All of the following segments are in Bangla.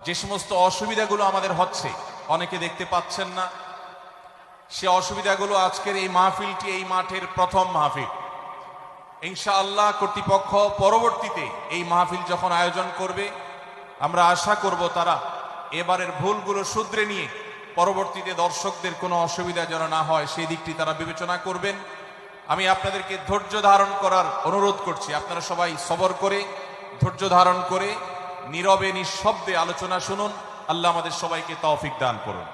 যে সমস্ত অসুবিধাগুলো আমাদের হচ্ছে, অনেকে দেখতে পাচ্ছেন না, সে অসুবিধাগুলো আজকের এই মাহফিলটি এই মাঠের প্রথম মাহফিল। ইনশাআল্লাহ কর্তৃপক্ষ পরবর্তীতে এই মাহফিল যখন আয়োজন করবে, আমরা আশা করব তারা এবারের ভুলগুলো শুধরে নিয়ে পরবর্তীতে দর্শকদের কোনো অসুবিধা যেন না হয় সেই দিকটি তারা বিবেচনা করবেন। আমি আপনাদেরকে ধৈর্য ধারণ করার অনুরোধ করছি। আপনারা সবাই সবর করে ধৈর্য ধারণ করে নীরবে নিঃশব্দে আলোচনা শুনুন। আল্লাহ আমাদের সবাইকে তৌফিক দান করুন।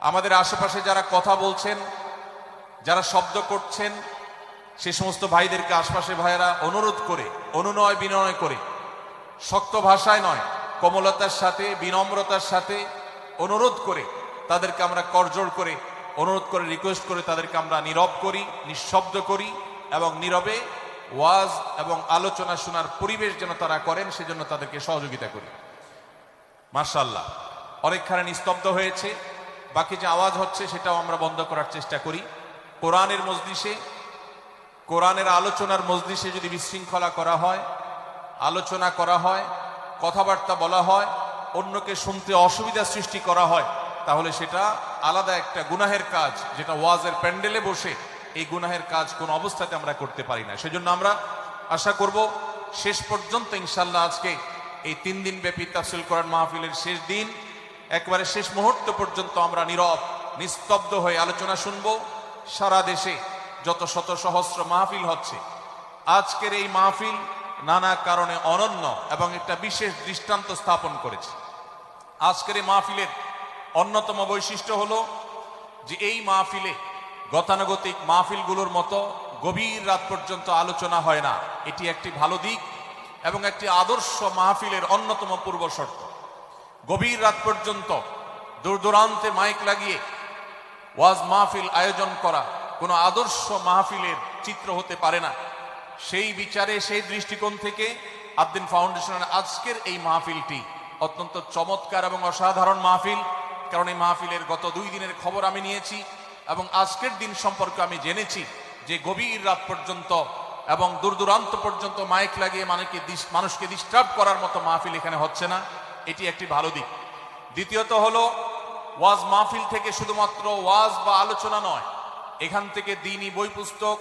আমাদের আশেপাশে যারা কথা বলছেন, যারা শব্দ করছেন, সে সমস্ত ভাইদেরকে আশপাশে ভাইয়েরা অনুরোধ করে, অনুনয় বিনয় করে, শক্ত ভাষায় নয়, কোমলতার সাথে বিনম্রতার সাথে অনুরোধ করে তাদেরকে আমরা করজোড় করে অনুরোধ করে রিকোয়েস্ট করে তাদেরকে আমরা নীরব করি, নিঃশব্দ করি এবং নীরবে ওয়াজ এবং আলোচনা শোনার পরিবেশ যেন তারা করেন সেজন্য তাদেরকে সহযোগিতা করি। মাশাআল্লাহ, অনেকখানি নিস্তব্ধ হয়েছে, বাকি যে আওয়াজ হচ্ছে সেটাও আমরা বন্ধ করার চেষ্টা করি। কোরআনের মজলিসে, কোরআনের আলোচনার মজলিসে যদি বিশৃঙ্খলা করা হয়, আলোচনা করা হয়, কথাবার্তা বলা হয়, অন্যকে শুনতে অসুবিধা সৃষ্টি করা হয়, তাহলে সেটা আলাদা একটা গুনাহের কাজ, যেটা ওয়াজের প্যান্ডেলে বসে এই গুনাহের কাজ কোন অবস্থাতে আমরা করতে পারি না। সেজন্য আমরা আশা করব শেষ পর্যন্ত ইনশাআল্লাহ আজকে এই 3 দিন ব্যাপী তাফসীর কোরআন মাহফিলের শেষ দিন, একবারে শেষ মুহূর্ত পর্যন্ত আমরা নীরব নিস্তব্ধ হয়ে আলোচনা শুনব। সারা দেশে যত শত সহস্র মাহফিল হচ্ছে, আজকের এই মাহফিল নানা কারণে অনন্য এবং একটা বিশেষ দৃষ্টান্ত স্থাপন করেছে। আজকের এই মাহফিলের অন্যতম বৈশিষ্ট্য হলো যে এই মাহফিলে গতানুগতিক মাহফিলগুলোর মতো গভীর রাত পর্যন্ত আলোচনা হয় না। এটি একটি ভালো দিক এবং একটি আদর্শ মাহফিলের অন্যতম পূর্ব শর্ত। গভীর রাত পর্যন্ত দূর দূরান্তে মাইক লাগিয়ে ওয়াজ মাহফিল আয়োজন করা কোনো আদর্শ মাহফিলের চিত্র হতে পারে না। সেই বিচারে, সেই দৃষ্টিকোণ থেকে আদ-দ্বীন ফাউন্ডেশনের আজকের এই মাহফিলটি অত্যন্ত চমৎকার এবং অসাধারণ মাহফিল। কারণ এই মাহফিলের গত 2 দিনের খবর আমি নিয়েছি এবং আজকের দিন সম্পর্কে আমি জেনেছি যে গভীর রাত পর্যন্ত এবং দূর দূরান্ত পর্যন্ত মাইক লাগিয়ে মানুষকে ডিস্টার্ব করার মতো মাহফিল এখানে হচ্ছে না। এটি একটি ভালো দিক। দ্বিতীয়ত হলো, ওয়াজ মাহফিল থেকে শুধুমাত্র ওয়াজ বা আলোচনা নয়, এখান থেকে দ্বীনি বই পুস্তক,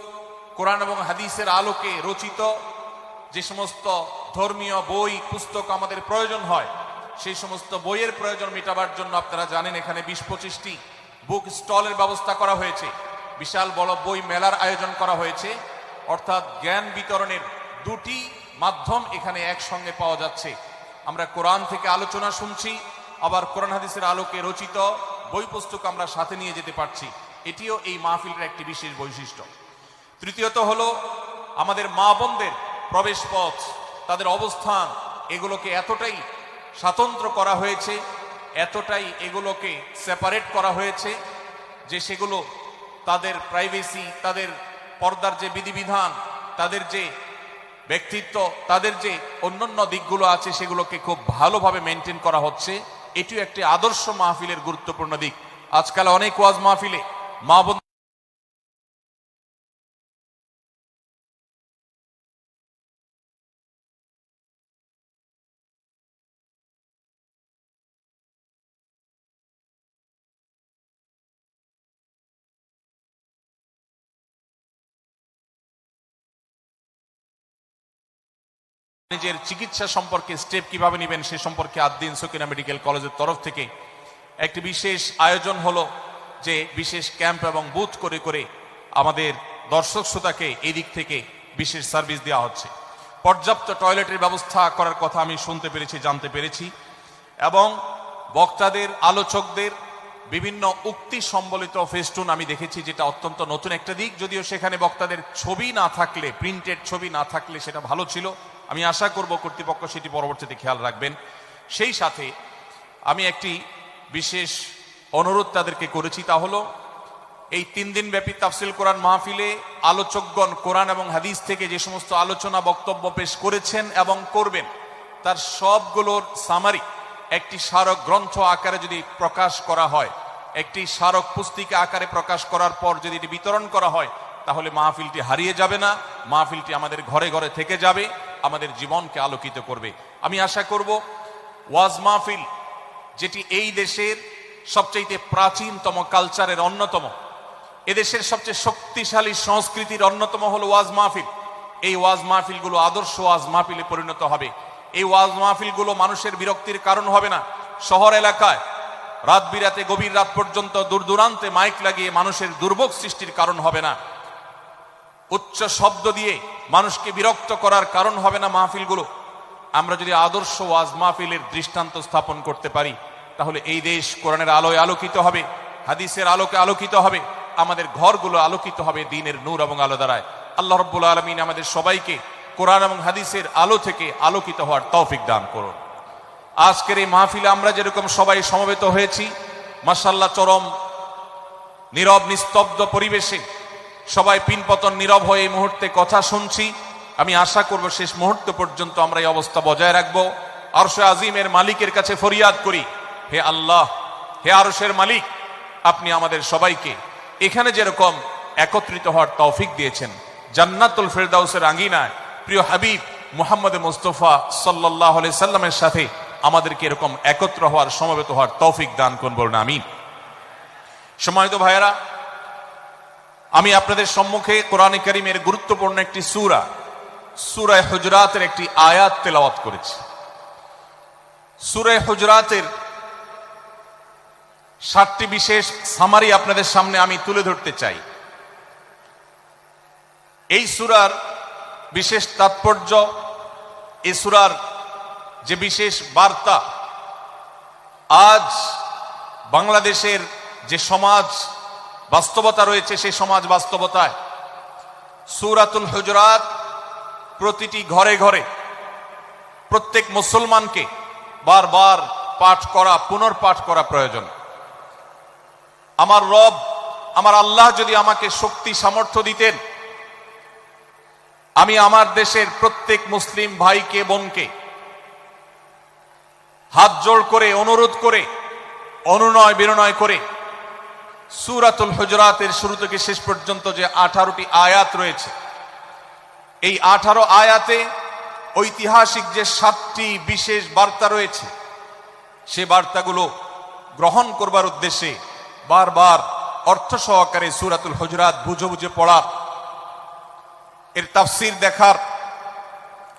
কোরআন এবং হাদিসের আলোকে রচিত যে সমস্ত ধর্মীয় বই পুস্তক আমাদের প্রয়োজন হয়, সেই সমস্ত বইয়ের প্রয়োজন মেটাবার জন্য আপনারা জানেন এখানে 20-25টি বুক স্টলের ব্যবস্থা করা হয়েছে। বিশাল বড় বই মেলার আয়োজন করা হয়েছে। অর্থাৎ জ্ঞান বিতরণের 2টি মাধ্যম এখানে একসঙ্গে পাওয়া যাচ্ছে। আমরা কোরআন থেকে আলোচনা শুনছি, আবার কোরআন হাদিসের আলোকে রচিত বই পুস্তক আমরা সাথে নিয়ে যেতে পারছি। এটিও এই মাহফিলের একটি বিশেষ বৈশিষ্ট্য। তৃতীয়ত হলো, আমাদের মা বোনদের প্রবেশ পথ, তাদের অবস্থান, এগুলোকে এতটাই স্বাতন্ত্র করা হয়েছে, এতটাই এগুলোকে সেপারেট করা হয়েছে যে সেগুলো তাদের প্রাইভেসি, তাদের পর্দার যে বিধিবিধান, তাদের যে ব্যক্তিত্ব, তাদের যে অন্যান্য দিকগুলো আছে সেগুলোকে খুব ভালোভাবে মেনটেন করা হচ্ছে। এটিও একটি আদর্শ মাহফিলের গুরুত্বপূর্ণ দিক। আজকাল অনেক ওয়াজ মাহফিলে মা বোন নিজের চিকিৎসা সম্পর্কে স্টেপ কিভাবে নেবেন সে সম্পর্কে আদ-দ্বীন সকিনা মেডিকেল কলেজের তরফ থেকে একটি বিশেষ আয়োজন হলো, যে বিশেষ ক্যাম্প এবং বুথ করে করে আমাদের দর্শক শ্রোতাকে এই দিক থেকে বিশেষ সার্ভিস দেওয়া হচ্ছে। পর্যাপ্ত টয়লেটের ব্যবস্থা করার কথা আমি শুনতে পেরেছি, জানতে পেরেছি, এবং বক্তাদের, আলোচকদের বিভিন্ন উক্তি সম্বলিত ফেস্টুন আমি দেখেছি, যেটা অত্যন্ত নতুন একটা দিক। যদিও সেখানে বক্তাদের ছবি না থাকলে, প্রিন্টেড ছবি না থাকলে সেটা ভালো ছিল। আমি আশা করব কর্তৃপক্ষ সেটি পরবর্তীতে খেয়াল রাখবেন। সেই সাথে আমি একটি বিশেষ অনুরোধ তাদেরকে করেছি, তা হলো এই 3 দিন ব্যাপী তাফসীর কোরআন মাহফিলে আলোচকগণ কোরআন এবং হাদিস থেকে যে সমস্ত আলোচনা বক্তব্য পেশ করেছেন এবং করবেন, তার সবগুলোর সামারি একটি স্মারক গ্রন্থ আকারে যদি প্রকাশ করা হয়, একটি স্মারক পুস্তিকা আকারে প্রকাশ করার পর যদি এটি বিতরণ করা হয়, তাহলে মাহফিলটি হারিয়ে যাবে না, মাহফিলটি আমাদের ঘরে ঘরে থেকে যাবে, আমাদের জীবনকে আলোকিত করবে। আমি আশা করব ওয়াজ মাহফিল, যেটি এই দেশের সবচেয়ে প্রাচীনতম কালচারের অন্যতম, এদেশের সবচেয়ে শক্তিশালী সংস্কৃতির অন্যতম হলো ওয়াজ মাহফিল। এই ওয়াজ মাহফিলগুলো আদর্শ ওয়াজ মাহফিলে পরিণত হবে। এই ওয়াজ মাহফিলগুলো মানুষের বিরক্তির কারণ হবে না। শহর এলাকায় রাত বিরাতে গভীর রাত পর্যন্ত দূর দূরান্তে মাইক লাগিয়ে মানুষের দুর্ভোগ সৃষ্টির কারণ হবে না। উচ্চ শব্দ দিয়ে মানুষকে বিরক্ত করার কারণ হবে না মাহফিলগুলো। আমরা যদি আদর্শ ওয়াজ মাহফিলের দৃষ্টান্ত স্থাপন করতে পারি, তাহলে এই দেশ কোরআনের আলোয় আলোকিত হবে, হাদিসের আলোকে আলোকিত হবে, আমাদের ঘরগুলো আলোকিত হবে দ্বীনের নূর এবং আলো দ্বারায়। আল্লাহ রাব্বুল আলামিন আমাদের সবাইকে কোরআন এবং হাদিসের আলো থেকে আলোকিত হওয়ার তৌফিক দান করুন। আজকের এই মাহফিলে আমরা যেরকম সবাই সমবেত হয়েছি, মাশাআল্লাহ, চরম নীরব নিস্তব্ধ পরিবেশে সবাই পিনপতন নীরব হয়ে এই মুহূর্তে কথা শুনছি। আমি আশা করব শেষ মুহূর্ত পর্যন্ত আমরা এই অবস্থা বজায় রাখবো। আরশে আজিমের মালিকের কাছে ফরিয়াদ করি, হে আল্লাহ, হে আরশের মালিক, আপনি আমাদের সবাইকে এখানে যেরকম একত্রিত হওয়ার তৌফিক দিয়েছেন, জান্নাতুল ফেরদাউসের আঙ্গিনায় প্রিয় হাবিব মুহাম্মদ মুস্তাফা সাল্লাল্লাহু আলাইহি সাল্লামের সাথে আমাদেরকে এরকম একত্র হওয়ার, সমবেত হওয়ার তৌফিক দান করুন, বলুন আমিন। সম্মানিত ভাইয়েরা, আমি আপনাদের সম্মুখে কোরআনে কারীমের গুরুত্বপূর্ণ একটি সূরা, সূরা হুজরাতের একটি আয়াত তেলাওয়াত করেছি। সূরা হুজরাতের 7টি বিশেষ সামারি আপনাদের সামনে আমি তুলে ধরতে চাই। এই সূরার বিশেষ তাৎপর্য, এই সূরার যে বিশেষ বার্তা, আজ বাংলাদেশের যে সমাজ বাস্তবতা রয়েছে, সেই সমাজ বাস্তবতায় সূরাতুল হুজরাত প্রতিটি ঘরে ঘরে প্রত্যেক মুসলমানকে বারবার পাঠ করা, পুনর্পাঠ করা প্রয়োজন। আমার রব, আমার আল্লাহ যদি আমাকে শক্তি সামর্থ্য দিতেন, আমি আমার দেশের প্রত্যেক মুসলিম ভাইকে বোনকে হাত জোড় করে, অনুরোধ করে, অনুনয় বিনয় করে সূরাতুল হুজরাতের শুরু থেকে শেষ পর্যন্ত যে 18টি আয়াত রয়েছে, এই 18 আয়াতে ঐতিহাসিক যে 7টি বিশেষ বার্তা রয়েছে, সে বার্তাগুলো গ্রহণ করবার উদ্দেশ্যে বারবার অর্থ সহকারে সূরাতুল হুজরাত বুঝে বুঝে পড়া, এর তাফসীর দেখার,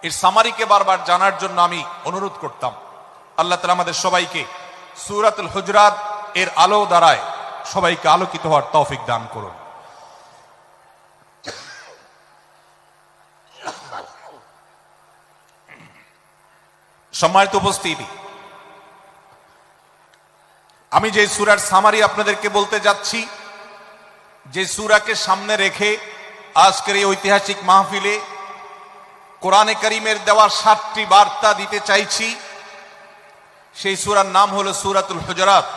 এর সামারিকে বারবার জানার জন্য আমি অনুরোধ করতাম। আল্লাহ তাআলা আমাদের সবাইকে সূরাতুল হুজরাত এর আলো দ্বারায় সবাইকে আলোকিত হওয়ার তৌফিক দান করুন। সম্মানিত উপস্থিতি, আমি যে সূরার সামারি আপনাদেরকে বলতে যাচ্ছি, যে সূরাকে সামনে রেখে আজকের এই ঐতিহাসিক মাহফিলে কোরআনে কারীমের দেওয়া 7টি বার্তা দিতে চাইছি, সেই সূরার নাম হলো সূরাতুল হুজরাত।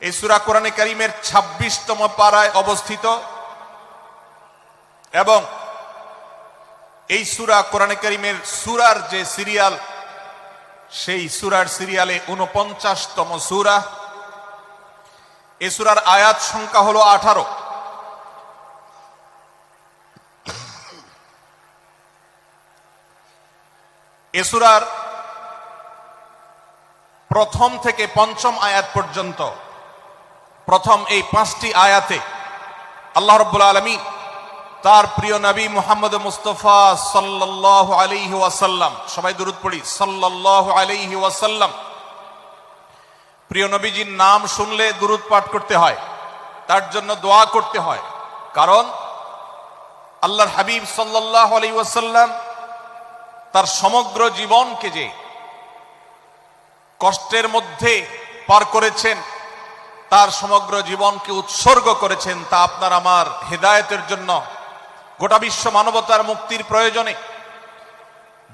এই সূরা কোরআনে কারীমের 26তম পারায় অবস্থিত এবং এই সূরা কোরআনে কারীমের সূরার যে সিরিয়াল, সেই সূরার সিরিয়ালে 49তম সূরা। এই সূরার আয়াত সংখ্যা হলো 18। এই সূরার প্রথম থেকে 5ম আয়াত পর্যন্ত, প্রথম এই 5টি আয়াতে আল্লাহ রাব্বুল আলামিন তার প্রিয় নবী মুহাম্মদ মুস্তাফা সাল্লাল্লাহু আলাইহি ওয়াসাল্লাম, সবাই দুরূদ পড়ি, সাল্লাল্লাহু আলাইহি ওয়াসাল্লাম, প্রিয় নবীজির নাম শুনলে দুরূদ পাঠ করতে হয়, তার জন্য দোয়া করতে হয়। কারণ আল্লাহর হাবিব সাল্লাল্লাহু আলাইহি ওয়াসাল্লাম তার সমগ্র জীবনকে যে কষ্টের মধ্যে পার করেছেন, তার সমগ্র জীবনকে উৎসর্গ করেছেন, তা আপনার আমার হেদায়েতের জন্য, গোটা বিশ্ব মানবতার মুক্তির প্রয়োজনে।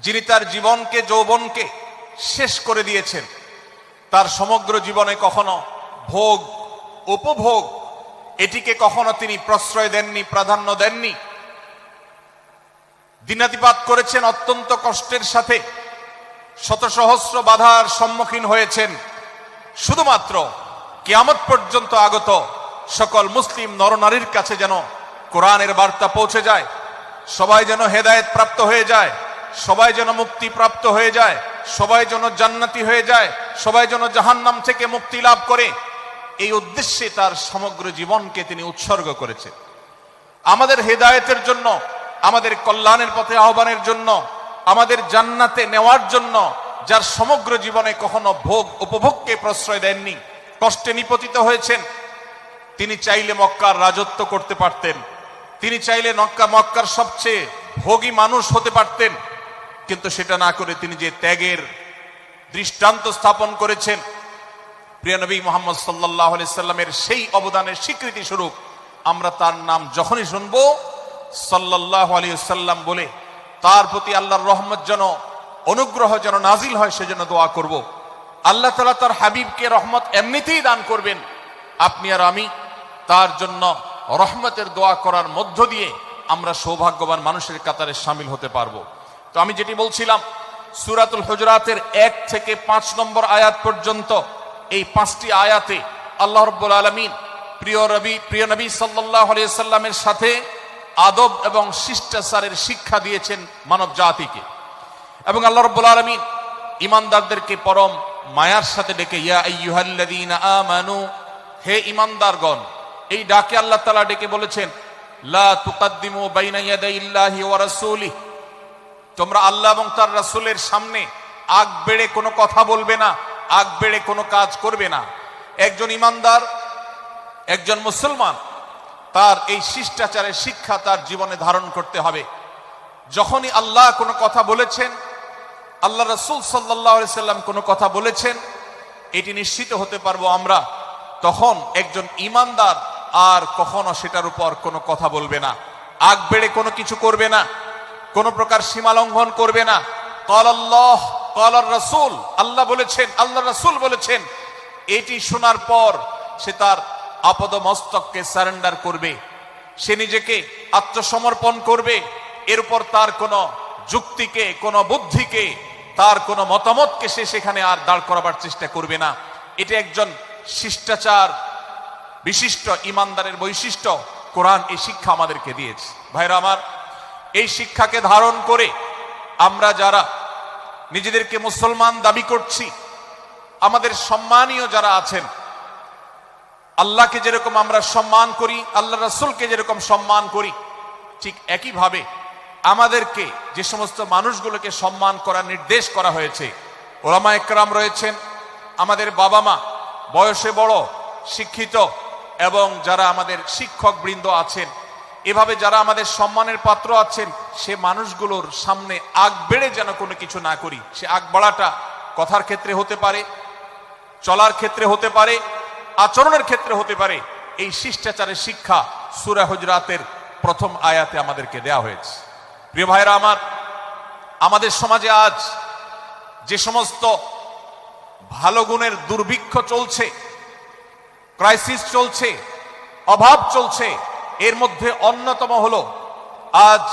যিনি তার জীবনকে, যৌবনকে শেষ করে দিয়েছেন, তার সমগ্র জীবনে কখনো ভোগ, উপভোগ, এটিকে কখনো তিনি প্রশ্রয় দেননি, প্রাধান্য দেননি। দিনাতিপাত করেছেন অত্যন্ত কষ্টের সাথে, শত সহস্র বাধার সম্মুখীন হয়েছেন, শুধুমাত্র কিয়ামত পর্যন্ত আগত সকল মুসলিম নরনারীর কাছে যেন কোরআনের বার্তা পৌঁছে যায়, সবাই যেন হেদায়েত প্রাপ্ত হয়ে যায়, সবাই যেন মুক্তি প্রাপ্ত হয়ে যায়, সবাই যেন জান্নাতি হয়ে যায়, সবাই যেন জাহান্নাম থেকে মুক্তি লাভ করে, এই উদ্দেশ্যে তার সমগ্র জীবনকে তিনি উৎসর্গ করেছেন। আমাদের হেদায়েতের জন্য, আমাদের কল্যাণের পথে আহ্বানের জন্য, আমাদের জান্নাতে নেওয়ার জন্য, যার সমগ্র জীবনে কখনো ভোগ উপভোগকে প্রশ্রয় দেননি, কষ্টে নিপতিত হয়েছেন, তিনি চাইলে মক্কার রাজত্ব করতে পারতেন, তিনি চাইলে মক্কার সবচেয়ে ভোগী মানুষ হতে পারতেন, কিন্তু সেটা না করে তিনি যে ত্যাগের দৃষ্টান্ত স্থাপন করেছেন, প্রিয় নবী মুহাম্মদ সাল্লাল্লাহু আলাইহি সাল্লামের সেই অবদানের স্বীকৃতি স্বরূপ আমরা তার নাম যখনই শুনবো সাল্লাল্লাহু আলাইহি সাল্লাম বলে তার প্রতি আল্লাহর রহমত যেন, অনুগ্রহ যেন নাজিল হয় সেজন্য দোয়া করব। আল্লাহ তাআলা তার হাবিবকে রহমত এমনিতেই দান করবেন, আপনি আর আমি তার জন্য রহমতের দোয়া করার মধ্য দিয়ে আমরা সৌভাগ্যবান মানুষের কাতারে শামিল হতে পারবো। তো আমি যেটি বলছিলাম, সূরাতুল হুজুরাতের 1 থেকে 5 নম্বর আয়াত পর্যন্ত এই 5টি আয়াতে আল্লাহ রাব্বুল আলামিন প্রিয় নবী সাল্লাল্লাহু আলাইহি সাল্লামের সাথে আদব এবং শিষ্টাচারের শিক্ষা দিয়েছেন মানব জাতিকে। এবং আল্লাহ রাব্বুল আলামিন ঈমানদারদেরকে পরম মায়ার সাথে ডেকে, ইয়া আইয়ুহাল্লাযীনা আমানু, হে ঈমানদারগণ, এই ডাকে আল্লাহ তাআলা ডেকে বলেছেন, লা তুকাদ্দিমু বাইনা ইয়াদাইল্লাহি ওয়া রাসূলিহি, তোমরা আল্লাহ এবং তার রাসূলের সামনে আগ বেড়ে কোনো কথা বলবে না, আগ বেড়ে কোনো কাজ করবে না। একজন ঈমানদার, একজন মুসলমান, তার এই শিষ্টাচারের শিক্ষা তার জীবনে ধারণ করতে হবে। যখনই আল্লাহ কোনো কথা বলেছেন, আল্লাহ রাসূল সাল্লাল্লাহু আলাইহি সাল্লাম কোনো কথা বলেছেন, এটি নিশ্চিত হতে পারবো আমরা, তখন একজন ঈমানদার আর কখনো সেটার উপর কোনো কথা বলবে না, আগ বেড়ে কোনো কিছু করবে না, কোনো প্রকার সীমা লঙ্ঘন করবে না। ক্বালাল্লাহ ক্বালার রাসূল, আল্লাহ বলেছেন, আল্লাহ রাসূল বলেছেন, এটি শোনার পর সে তার আপদ মস্তককে সারেন্ডার করবে, সে নিজেকে আত্মসমর্পণ করবে। এর উপর তার কোনো যুক্তিকে, কোনো বুদ্ধিকে, তার কোনো মতামতকে সে সেখানে আর দাঁড় করাবার চেষ্টা করবে না। এটা একজন শিষ্টাচার বিশিষ্ট ঈমানদারের বৈশিষ্ট্য। কোরআন এই শিক্ষা আমাদেরকে দিয়েছে। ভাইরা আমার, এই শিক্ষাকে ধারণ করে আমরা যারা নিজেদেরকে মুসলমান দাবি করছি, আমাদের সম্মানীয় যারা আছেন, আল্লাহকে যেরকম আমরা সম্মান করি, আল্লাহ রাসূলকে যেরকম সম্মান করি, ঠিক একইভাবে আমাদেরকে যে সমস্ত মানুষগুলোকে সম্মান করার নির্দেশ করা হয়েছে, ওলামা একরাম রয়েছেন, আমাদের বাবা মা, বয়সে বড়, শিক্ষিত, এবং যারা আমাদের শিক্ষক বৃন্দ আছেন, এভাবে যারা আমাদের সম্মানের পাত্র আছেন, সে মানুষগুলোর সামনে আগ বেড়ে যেন কোনো কিছু না করি। সে আগ বাড়াটা কথার ক্ষেত্রে হতে পারে, চলার ক্ষেত্রে হতে পারে, আচরণের ক্ষেত্রে হতে পারে। এই শিষ্টাচারের শিক্ষা সূরা হুজুরাতের প্রথম আয়াতে আমাদেরকে দেয়া হয়েছে। প্রিয় ভাইরা আমার, আমাদের সমাজে আজ যে সমস্ত ভালো গুণের দুর্ভিক্ষ চলছে, ক্রাইসিস চলছে, অভাব চলছে, এর মধ্যে অন্যতম হলো আজ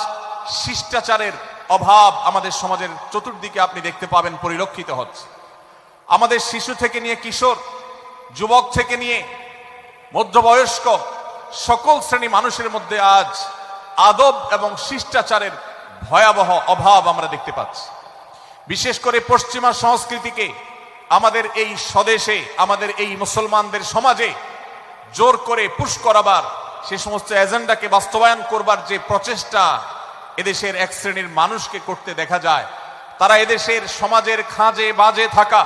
শিষ্টাচারের অভাব। আমাদের সমাজের চতুর্দিকে আপনি দেখতে পাবেন পরিলক্ষিত হচ্ছে। আমাদের শিশু থেকে নিয়ে কিশোর, যুবক থেকে নিয়ে মধ্যবয়স্ক, সকল শ্রেণী মানুষের মধ্যে আজ আদব এবং শিষ্টাচারের ভয়াবহ অভাব আমরা দেখতে পাচ্ছি। বিশেষ করে পশ্চিমা সংস্কৃতিকে আমাদের এই স্বদেশে, আমাদের এই মুসলমানদের সমাজে জোর করে পুশ করাবার, সে সমস্ত এজেন্ডাকে বাস্তবায়ন করবার যে প্রচেষ্টা এদেশের এক শ্রেণীর মানুষকে করতে দেখা যায়, তারা এদেশের সমাজের খাঁজে বাজে থাকা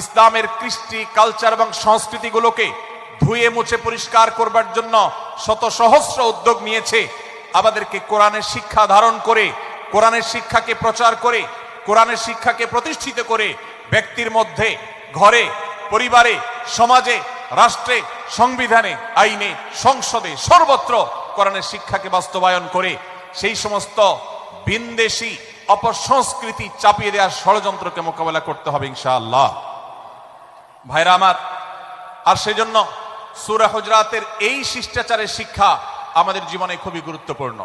ইসলামের কৃষ্টি, কালচার এবং সংস্কৃতিগুলোকে ধুয়ে মুছে পরিষ্কার করবার জন্য শত সহস্র উদ্যোগ নিয়েছে। আমাদেরকে কোরআনের শিক্ষা ধারণ করে, কোরআনের শিক্ষাকে প্রচার করে, কোরআনের শিক্ষাকে প্রতিষ্ঠিত করে ব্যক্তির মধ্যে, ঘরে, পরিবারে, সমাজে, রাষ্ট্রে, সংবিধানে, আইনে, সংসদে, সর্বত্র কোরআনের শিক্ষাকে বাস্তবায়ন করে সেই সমস্ত বিন্দেশী অপসংস্কৃতি চাপিয়ে দেওয়ার ষড়যন্ত্রকে মোকাবেলা করতে হবে ইনশাআল্লাহ। ভাইরা আমার, আর সেজন্য সূরা হুজুরাতের এই শিষ্টাচারের শিক্ষা আমাদের জীবনে খুবই গুরুত্বপূর্ণ।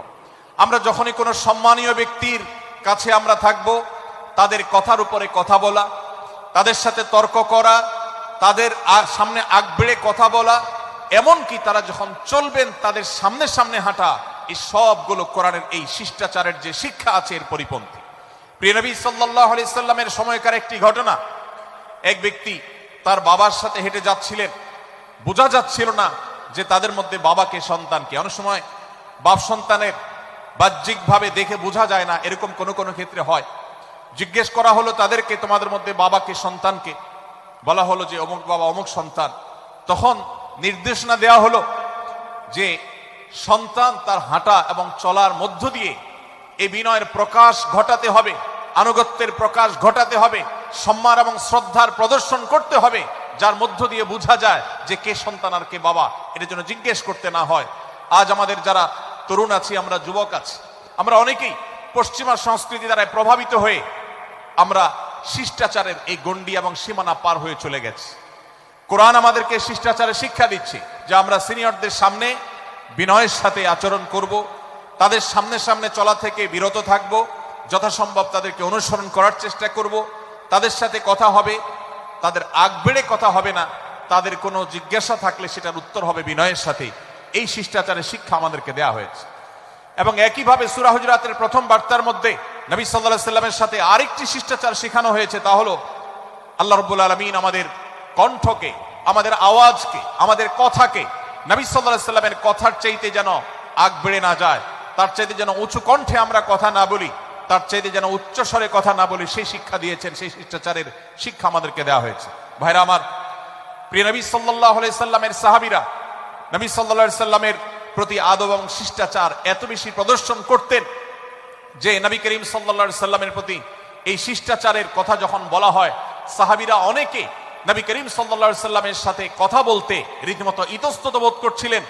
আমরা যখনই কোনো সম্মানীয় ব্যক্তির কাছে আমরা থাকব, তাদের কথার উপরে কথা বলা, তাদের সাথে তর্ক করা, তাদের সামনে আগ বেড়ে কথা বলা, এমনকি তারা যখন চলবেন তাদের সামনে সামনে হাঁটা, এই সবগুলো কোরআনের এই শিষ্টাচারের যে শিক্ষা আছে এর পরিপন্থী। প্রিয় নবী সাল্লাল্লাহু আলাইহি সাল্লামের সময়কার একটি ঘটনা। এক ব্যক্তি তার বাবার সাথে হেঁটে যাচ্ছিলেন, বোঝা যাচ্ছিল না যে তাদের মধ্যে বাবাকে সন্তানকে। অনেক সময় বাপ সন্তানের বাহ্যিকভাবে দেখে বোঝা যায় না, এরকম কোন কোন ক্ষেত্রে হয়। জিজ্ঞেস করা হলো তাদেরকে, তোমাদের মধ্যে বাবাকে সন্তানকে? বলা হলো যে অমুক বাবা, অমুক সন্তান। তখন নির্দেশনা দেয়া হলো যে সন্তান তার হাঁটা এবং চলার মধ্য দিয়ে এই বিনয়ের প্রকাশ ঘটাতে হবে, আনুগত্যের প্রকাশ ঘটাতে হবে, সম্মান এবং শ্রদ্ধার প্রদর্শন করতে হবে, যার মধ্য দিয়ে বোঝা যায় যে কে সন্তান আর কে বাবা। এটার জন্য জিজ্ঞেস করতে না হয়। আজ আমাদের যারা তরুণ আছি, আমরা যুবক আছি, আমরা অনেকেই পশ্চিমা সংস্কৃতি দ্বারা প্রভাবিত হয়ে আমরা শিষ্টাচারের এই গণ্ডি এবং সীমানা পার হয়ে চলে গেছি। কোরআন আমাদেরকে শিষ্টাচারের শিক্ষা দিচ্ছে যে আমরা সিনিয়রদের সামনে বিনয়ের সাথে আচরণ করব, তাদের সামনে সামনে চলা থেকে বিরত থাকব, যথাসম্ভব তাদেরকে অনুসরণ করার চেষ্টা করব, তাদের সাথে কথা হবে, তাদের আগ বেড়ে কথা হবে না, তাদের কোনো জিজ্ঞাসা থাকলে সেটার উত্তর হবে বিনয়ের সাথে। এই শিষ্টাচারের শিক্ষা আমাদেরকে দেয়া হয়েছে। এবং একইভাবে সূরা হুজুরাতের প্রথম বার্তার মধ্যে নবী সাল্লাল্লাহু আলাইহি সাল্লামের সাথে আরেকটি শিষ্টাচার শেখানো হয়েছে, তা হলো আল্লাহ রাব্বুল আলামিন আমাদের কণ্ঠকে, আমাদের আওয়াজকে, আমাদের কথাকে নবী সাল্লাল্লাহু আলাইহি সাল্লামের কথার চাইতে যেন আগ বেড়ে না যায়, তার চাইতে যেন উঁচু কণ্ঠে আমরা কথা না বলি, তার চাইতে যেন উচ্চ স্বরে কথা না বলি, সেই শিক্ষা দিয়েছেন। সেই শিষ্টাচারের শিক্ষা আমাদেরকে দেওয়া হয়েছে। ভাইরা আমার, প্রিয় নবী সাল্লাল্লাহু আলাইহি সাল্লামের সাহাবীরা নবী সাল্লাল্লাহু আলাইহি সাল্লামের প্রতি আদব এবং শিষ্টাচার এত বেশি প্রদর্শন করতেন যে নবী করিম সাল্লাল্লাহু আলাইহি সাল্লামের প্রতি এই শিষ্টাচারের কথা যখন বলা হয়, সাহাবীরা অনেকে নবী করিম সাল্লাল্লাহু আলাইহি সাল্লামের সাথে কথা বলতে রীতিমতো ইতস্তত বোধ করছিলেন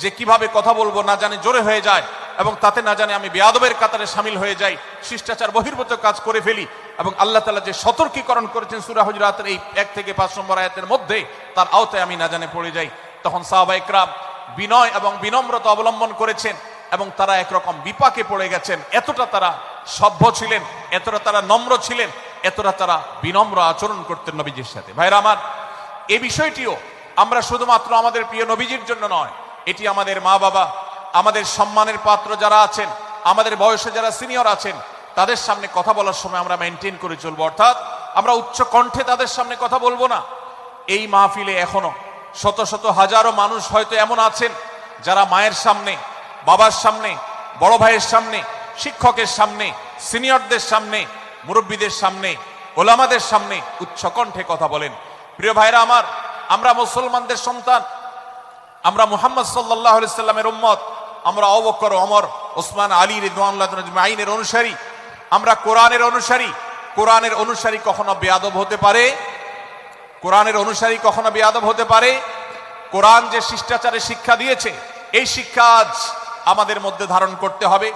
যে কিভাবে কথা বলবো, না জানে জোরে হয়ে যায় এবং তাতে না জানে আমি বেয়াদবের কাতারে শামিল হয়ে যাই, শিষ্টাচার বহির্ভূত কাজ করে ফেলি। এবং আল্লাহ তাআলা যে সতর্কীকরণ করেছেন সূরা হুজুরাতের এই 1 থেকে 5 নম্বর আয়াতের মধ্যে, তার আওতায় আমি না জানে পড়ে যাই। তখন সাহাবায়ে কেরাম বিনয় এবং বিনম্রতা অবলম্বন করেছেন এবং তারা একরকম বিপাকে পড়ে গেছেন। এতটা তারা সভ্য ছিলেন, এতটা তারা নম্র ছিলেন, এতটা তারা বিনম্র আচরণ করতেন নবীজির সাথে। ভাইরা আমার, এই বিষয়টিও আমরা শুধুমাত্র আমাদের প্রিয় নবীজির জন্য নয়, এটি আমাদের মা বাবা, আমাদের সম্মানের পাত্র যারা আছেন, আমাদের বয়সে যারা সিনিয়র আছেন, তাদের সামনে কথা বলার সময় আমরা মেনটেন করে চলবো। অর্থাৎ আমরা উচ্চ কণ্ঠে তাদের সামনে কথা বলবো না। এই মাহফিলে এখনো শত শত হাজারো মানুষ হয়তো এমন আছেন যারা মায়ের সামনে, বাবার সামনে, বড় ভাইয়ের সামনে, শিক্ষকের সামনে, সিনিয়রদের সামনে, মুরব্বীদের সামনে, ওলামাদের সামনে উচ্চ কণ্ঠে কথা বলেন। প্রিয় ভাইরা আমার, আমরা মুসলমানদের সন্তান, আমরা মুহাম্মদ সাল্লাল্লাহু আলাইহি সাল্লামের উম্মত, আমরা আবু বকর, ওমর, ওসমান, আলী রাদিয়াল্লাহু আজমাইনের অনুসারী, আমরা কোরআনের অনুসারী। কোরআনের অনুসারী কখনো বেয়াদব হতে পারে? কোরআনের অনুসারী কখনো বেয়াদব হতে পারে? কোরআন যে শিষ্টাচারের শিক্ষা দিয়েছে, এই শিক্ষা আজ আমাদের মধ্যে ধারণ করতে হবে,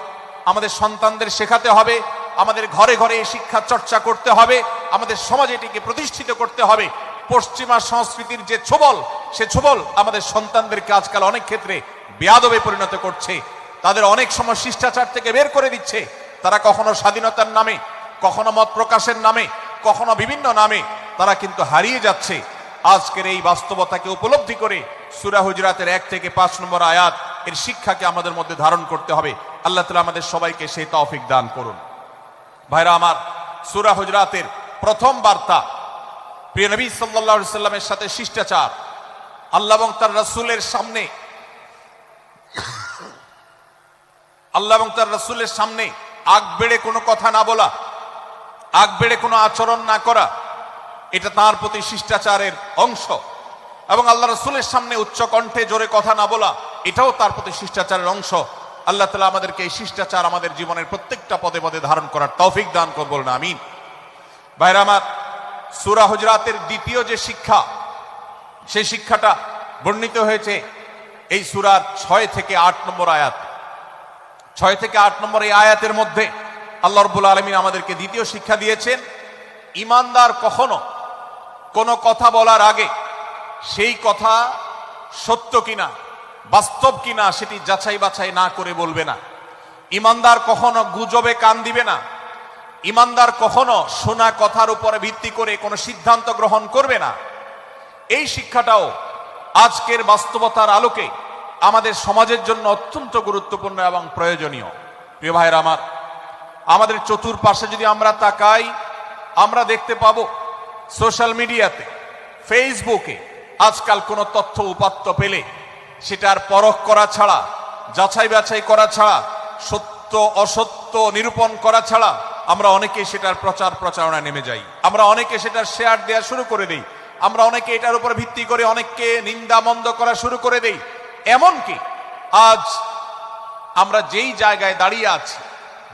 আমাদের সন্তানদের শেখাতে হবে, আমাদের ঘরে ঘরে এই শিক্ষা চর্চা করতে হবে, আমাদের সমাজে এটিকে প্রতিষ্ঠিত করতে হবে। পশ্চিমা সংস্কৃতির যে ছোবল, সে ছোবল আমাদের সন্তানদেরকে আজকাল অনেক ক্ষেত্রে বেয়াদবে পরিণত করছে, তাদের অনেক সময় শিষ্টাচার থেকে বের করে দিচ্ছে। তারা কখনো স্বাধীনতার নামে, কখনো মত প্রকাশের নামে, কখনো বিভিন্ন নামে তারা কিন্তু হারিয়ে যাচ্ছে। আজকের এই বাস্তবতাকে উপলব্ধি করে সূরা হুজুরাতের 1 থেকে 5 নম্বর আয়াত এর শিক্ষাকে আমাদের মধ্যে ধারণ করতে হবে। আল্লাহ তাআলা আমাদের সবাইকে সেই তৌফিক দান করুন। ভাইরা আমার, সূরা হুজুরাতের প্রথম বার্তা প্রিয় নবী সাল্লাল্লাহু আলাইহি সাল্লামের সাথে শিষ্টাচার, আল্লাহ এবং তার রাসূলের সামনে, আল্লাহ এবং তার রাসূলের সামনে আগ বেড়ে কোনো কথা না বলা, আগ বেড়ে কোনো আচরণ না করা, এটা তার প্রতি শিষ্টাচারের অংশ। এবং আল্লাহ রাসূলের সামনে উচ্চ কণ্ঠে জোরে কথা না বলা, এটাও তার প্রতি শিষ্টাচারের অংশ। আল্লাহ তাআলা আমাদেরকে এই শিষ্টাচার আমাদের জীবনের প্রত্যেকটা পদে পদে ধারণ করার তৌফিক দান করুন, বলুন আমিন। ভাইরা আমার, সূরা হুজুরাতের দ্বিতীয় যে শিক্ষা, সেই শিক্ষাটা বর্ণিত হয়েছে এই সূরার 6 থেকে 8 নম্বর আয়াত। 6 থেকে 8 নম্বর এই আয়াতের মধ্যে আল্লাহ রাব্বুল আলামিন আমাদেরকে দ্বিতীয় শিক্ষা দিয়েছেন, ঈমানদার কখনো কোনো কথা বলার আগে সেই কথা সত্য কিনা, বাস্তব কিনা সেটি যাচাই বাছাই না করে বলবে না। ঈমানদার কখনো গুজবে কান দিবে না। ঈমানদার কখনো শোনা কথার উপরে ভিত্তি করে কোনো সিদ্ধান্ত গ্রহণ করবে না। এই শিক্ষাটাও আজকের বাস্তবতার আলোকে আমাদের সমাজের জন্য অত্যন্ত গুরুত্বপূর্ণ এবং প্রয়োজনীয়। প্রিয় ভাইরা আমার, আমাদের চতুর্পাশে যদি আমরা তাকাই, আমরা দেখতে পাবো সোশ্যাল মিডিয়াতে, ফেসবুকে আজকাল কোনো তথ্য উপাত্ত পেলে সেটার পরখ করা ছাড়া, যাচাই বাছাই করা ছাড়া, সত্য অসত্য নিরূপণ করা ছাড়া আমরা অনেকে সেটার প্রচার প্রচারণায় নেমে যাই। আমরা অনেকে সেটার শেয়ার দেওয়া শুরু করে দেই। আমরা অনেকে এটার উপর ভিত্তি করে অনেককে নিন্দা মন্দ করা শুরু করে দেই। এমনকি আজ আমরা যেই জায়গায় দাঁড়িয়ে আছি,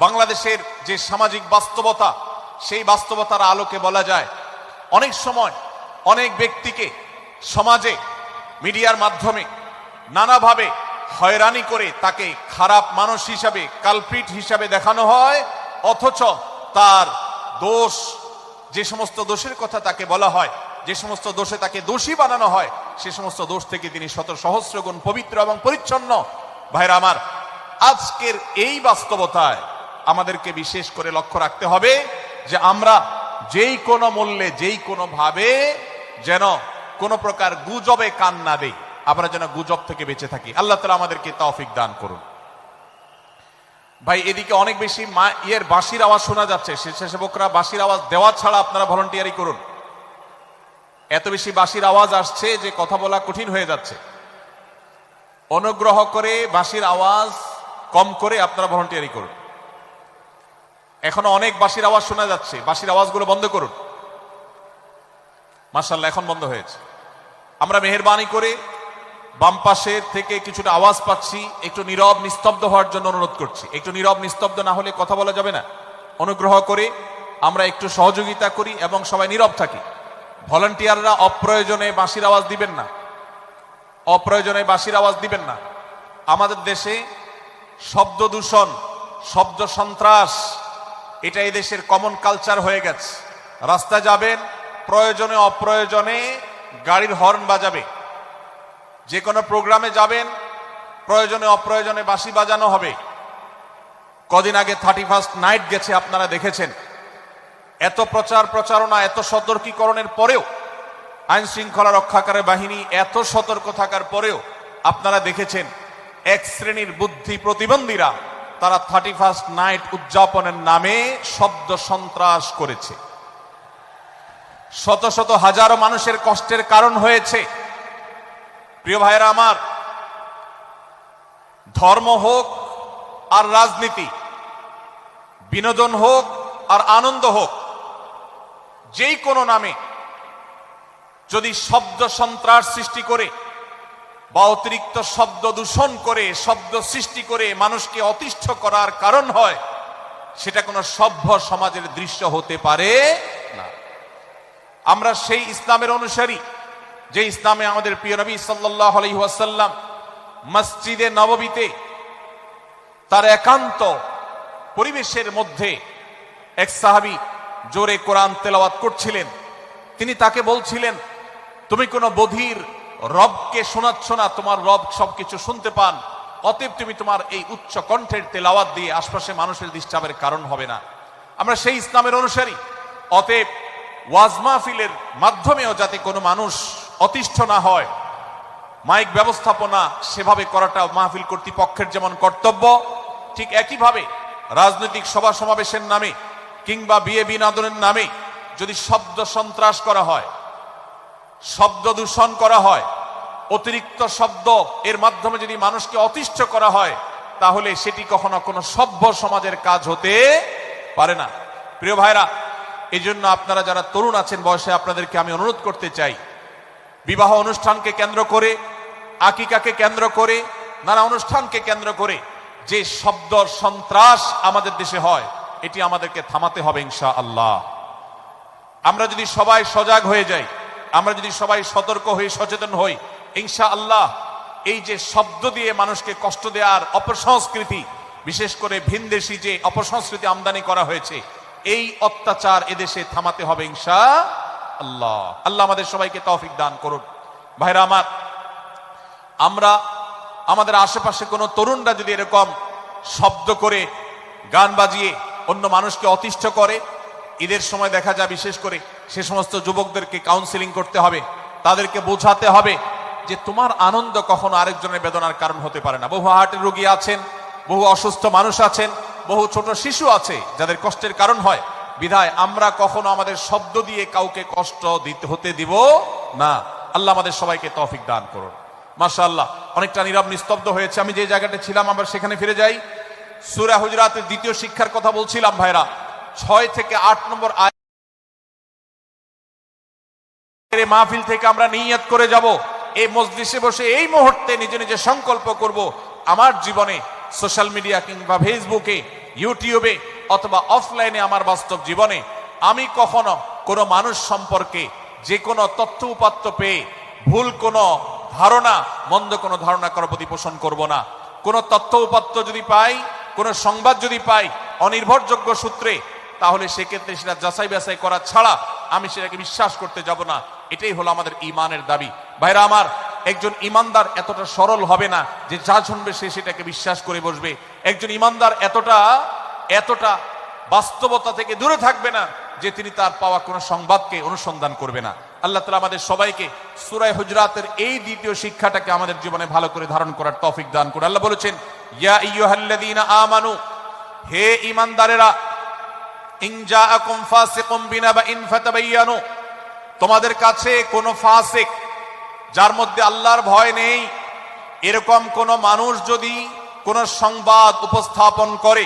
বাংলাদেশের যে সামাজিক বাস্তবতা, সেই বাস্তবতার আলোকে বলা যায় অনেক সময় অনেক ব্যক্তিকে সমাজে মিডিয়ার মাধ্যমে নানাভাবে হয়রানি করে তাকে খারাপ মানুষ হিসাবে, কালপ্রিট হিসাবে দেখানো হয়, অথচ তার দোষ, যে সমস্ত দোষের কথা তাকে বলা হয়, যে সমস্ত দোষে তাকে দোষী বানানো হয়, সে সমস্ত দোষ থেকে তিনি শত সহস্র গুণ পবিত্র এবং পরিচ্ছন্ন। ভাইরা আমার, আজকের এই বাস্তবতায় আমাদেরকে বিশেষ করে লক্ষ্য রাখতে হবে যে আমরা যেই কোনো মূল্যে, যেই কোনো ভাবে যেন কোনো প্রকার গুজবে কান না দেই, আমরা যেন গুজব থেকে বেঁচে থাকি। আল্লাহ তাআলা আমাদেরকে তৌফিক দান করুন। ভাই, এদিকে অনেক বেশি বাঁশির আওয়াজ শোনা যাচ্ছে। স্বেচ্ছাসেবকরা বাঁশির আওয়াজ দেওয়া ছাড়া আপনারা ভলান্টিয়ারি করুন। এত বেশি বাঁশির আওয়াজ আসছে যে কথা বলা কঠিন হয়ে যাচ্ছে। অনুগ্রহ করে বাঁশির আওয়াজ কম করে আপনারা ভলান্টিয়ারি করুন। এখনো অনেক বাঁশির আওয়াজ শোনা যাচ্ছে, বাঁশির আওয়াজগুলো বন্ধ করুন। মাশাআল্লাহ, এখন বন্ধ হয়েছে। আমরা মেহেরবানি করে বাম পাশের থেকে কিছুটা আওয়াজ পাচ্ছি, একটু নীরব নিস্তব্ধ হওয়ার জন্য অনুরোধ করছি। একটু নীরব নিস্তব্ধ না হলে কথা বলা যাবে না। অনুগ্রহ করে আমরা একটু সহযোগিতা করি এবং সবাই নীরব থাকি। ভলান্টিয়াররা অপ্রয়োজনে বাঁশির আওয়াজ দিবেন না, অপ্রয়োজনে বাঁশির আওয়াজ দিবেন না। আমাদের দেশে শব্দ দূষণ, শব্দ সন্ত্রাস, এটা এই দেশের কমন কালচার হয়ে গেছে। রাস্তায় যাবেন, প্রয়োজনে অপ্রয়োজনে গাড়ির হর্ন বাজাবে। যে কোনো প্রোগ্রামে যাবেন, প্রয়োজনে অপ্রয়োজনে বাঁশি বাজানো হবে। কদিন আগে 31st নাইট গেছে, আপনারা দেখেছেন। এত প্রচার প্রচারণা, এত সতর্কীকরণের পরেও, আইন শৃঙ্খলা রক্ষাকারী বাহিনী এত সতর্ক থাকার পরেও আপনারা দেখেছেন এক শ্রেণীর বুদ্ধি প্রতিবন্ধীরা তারা 31st নাইট উদযাপনের নামে শব্দ সন্ত্রাস করেছে। শত শত হাজারো মানুষের কষ্টের কারণ হয়েছে। প্রিয় ভাইরা আমার, ধর্ম হোক আর রাজনীতি, বিনোদন হোক আর আনন্দ হোক, যেই কোনো নামে যদি শব্দ সন্ত্রাস সৃষ্টি করে বা অতিরিক্ত শব্দ দূষণ করে, শব্দ সৃষ্টি করে মানুষকে অতিষ্ঠ করার কারণ হয়, সেটা কোনো সভ্য সমাজের দৃশ্য হতে পারে না। আমরা সেই ইসলামের অনুসারী যে ইসলামে আমাদের প্রিয় নবী সাল্লাল্লাহু আলাইহি ওয়াসাল্লাম মসজিদে নববীতে তার একান্ত পরিবেশের মধ্যে এক সাহাবী জোরে কোরআন তেলাওয়াত করছিলেন। তিনি তাকে বলছিলেন, তুমি কোনো বধির রবকে শোনাচ্ছ না, তোমার রব সবকিছু শুনতে পান, অতএব তুমি তোমার এই উচ্চ কণ্ঠের তেলাওয়াত দিয়ে আশপাশে মানুষের ডিস্টার্বের কারণ হবে না। আমরা সেই ইসলামের অনুসারী, অতএব ওয়াজ মাহফিলের মাধ্যমেও যাতে কোনো মানুষ অতিষ্ঠ না হয়, মাইক ব্যবস্থাপনা সেভাবে করাটা মাহফিল কর্তৃপক্ষের যেমন কর্তব্য, ঠিক একইভাবে রাজনৈতিক সভা সমাবেশের নামে কিংবা বিয়ে বিনোদনের নামে যদি শব্দ সন্ত্রাস করা হয়, শব্দ দূষণ করা হয়, অতিরিক্ত শব্দ এর মাধ্যমে যদি মানুষকে অতিষ্ঠ করা হয়, তাহলে সেটি কখনো কোনো সভ্য সমাজের কাজ হতে পারে না। প্রিয় ভাইরা, এই জন্য আপনারা যারা তরুণ আছেন বয়সে, আপনাদেরকে আমি অনুরোধ করতে চাই, বিবাহ অনুষ্ঠানকে কেন্দ্র করে, আকিকাকে কেন্দ্র করে, নানা অনুষ্ঠানকে কেন্দ্র করে যে শব্দ সন্ত্রাস আমাদের দেশে হয়, এটি আমাদেরকে থামাতে হবে ইনশাআল্লাহ। আমরা যদি সবাই সজাগ হয়ে যাই, আমরা যদি সবাই সতর্ক হই, সচেতন হই, ইনশাআল্লাহ এই যে শব্দ দিয়ে মানুষকে কষ্ট দেওয়ার অপসংস্কৃতি, বিশেষ করে ভিনদেশী যে অপসংস্কৃতি আমদানি করা হয়েছে, এই অত্যাচার এদেশে থামাতে হবে ইনশাআল্লাহ। আল্লাহ আমাদের সবাইকে তৌফিক দান করুন। ভাইরা আমার, আমরা আমাদের আশেপাশে কোনো তরুণরা যদি এরকম শব্দ করে, গান বাজিয়ে অন্য মানুষকে অতিষ্ঠ করে, ঈদের সময় দেখা যায় বিশেষ করে সে সমস্ত যুবকদেরকে কাউন্সিলিং করতে হবে, তাদেরকে বোঝাতে হবে যে তোমার আনন্দ কখনো আরেকজনের বেদনার কারণ হতে পারে না। বহু হার্টের রোগী আছেন, বহু অসুস্থ মানুষ আছেন, বহু ছোট শিশু আছে যাদের কষ্টের কারণ হয়, বিধায় আমরা কখনো আমাদের শব্দ দিয়ে কাউকে কষ্ট হতে দিব না। আল্লাহ আমাদের সবাইকে তৌফিক দান করুন। মাশাআল্লাহ, অনেকটা নীরব নিস্তব্ধ হয়েছে। আমি যে জায়গাটা ছিলাম আবার সেখানে ফিরে যাই। সূরা হুজুরাতের দ্বিতীয় শিক্ষার কথা বলছিলাম ভাইরা। 6 থেকে 8 নম্বর আয়াতের মাহফিল থেকে আমরা নিয়ত করে যাব, এই মজলিসে বসে এই মুহূর্তে নিজে নিজে সংকল্প করব, আমার জীবনে সোশ্যাল মিডিয়া কিংবা ফেসবুকে, ইউটিউবে অথবা অফলাইনে আমার বাস্তব জীবনে আমি কখনো কোনো মানুষ সম্পর্কে যে কোনো তথ্য উপাত্ত পেয়ে ভুল কোনো ধারণা, মন্দ কোনো ধারণা করার প্রতি পোষণ করব না। কোনো তথ্য উপাত্ত যদি পাই, কোনো সংবাদ যদি পাই অনির্ভরযোগ্য সূত্রে, তাহলে সেক্ষেত্রে সেটা যাচাই বাছাই করা ছাড়া আমি সেটাকে বিশ্বাস করতে যাব না। এটাই হলো আমাদের ঈমানের দাবি। ভাইরা আমার, একজন ঈমানদার এতটা সরল হবে না যে যা শুনবে সে সেটাকে বিশ্বাস করে বসবে। একজন ঈমানদার এতটা বাস্তবতা থেকে দূরে থাকবে না যে তিনি তার পাওয়া কোনো সংবাদকে অনুসন্ধান করবে না। আল্লাহ তাআলা আমাদের সবাইকে সূরা হুজুরাতের এই দ্বিতীয় শিক্ষাটাকে আমাদের জীবনে ভালো করে ধারণ করার তৌফিক দান করুন। আল্লাহ বলেছেন, ইয়া আইয়ুহাল্লাযীনা আমানু, হে ঈমানদারেরা, ইন জাআকুম ফাসিকুম বিনাবাইন ফাতাবায়ানু, তোমাদের কাছে কোনো ফাসিক, যার মধ্যে আল্লাহর ভয় নেই, এরকম কোন মানুষ যদি কোন সংবাদ উপস্থাপন করে,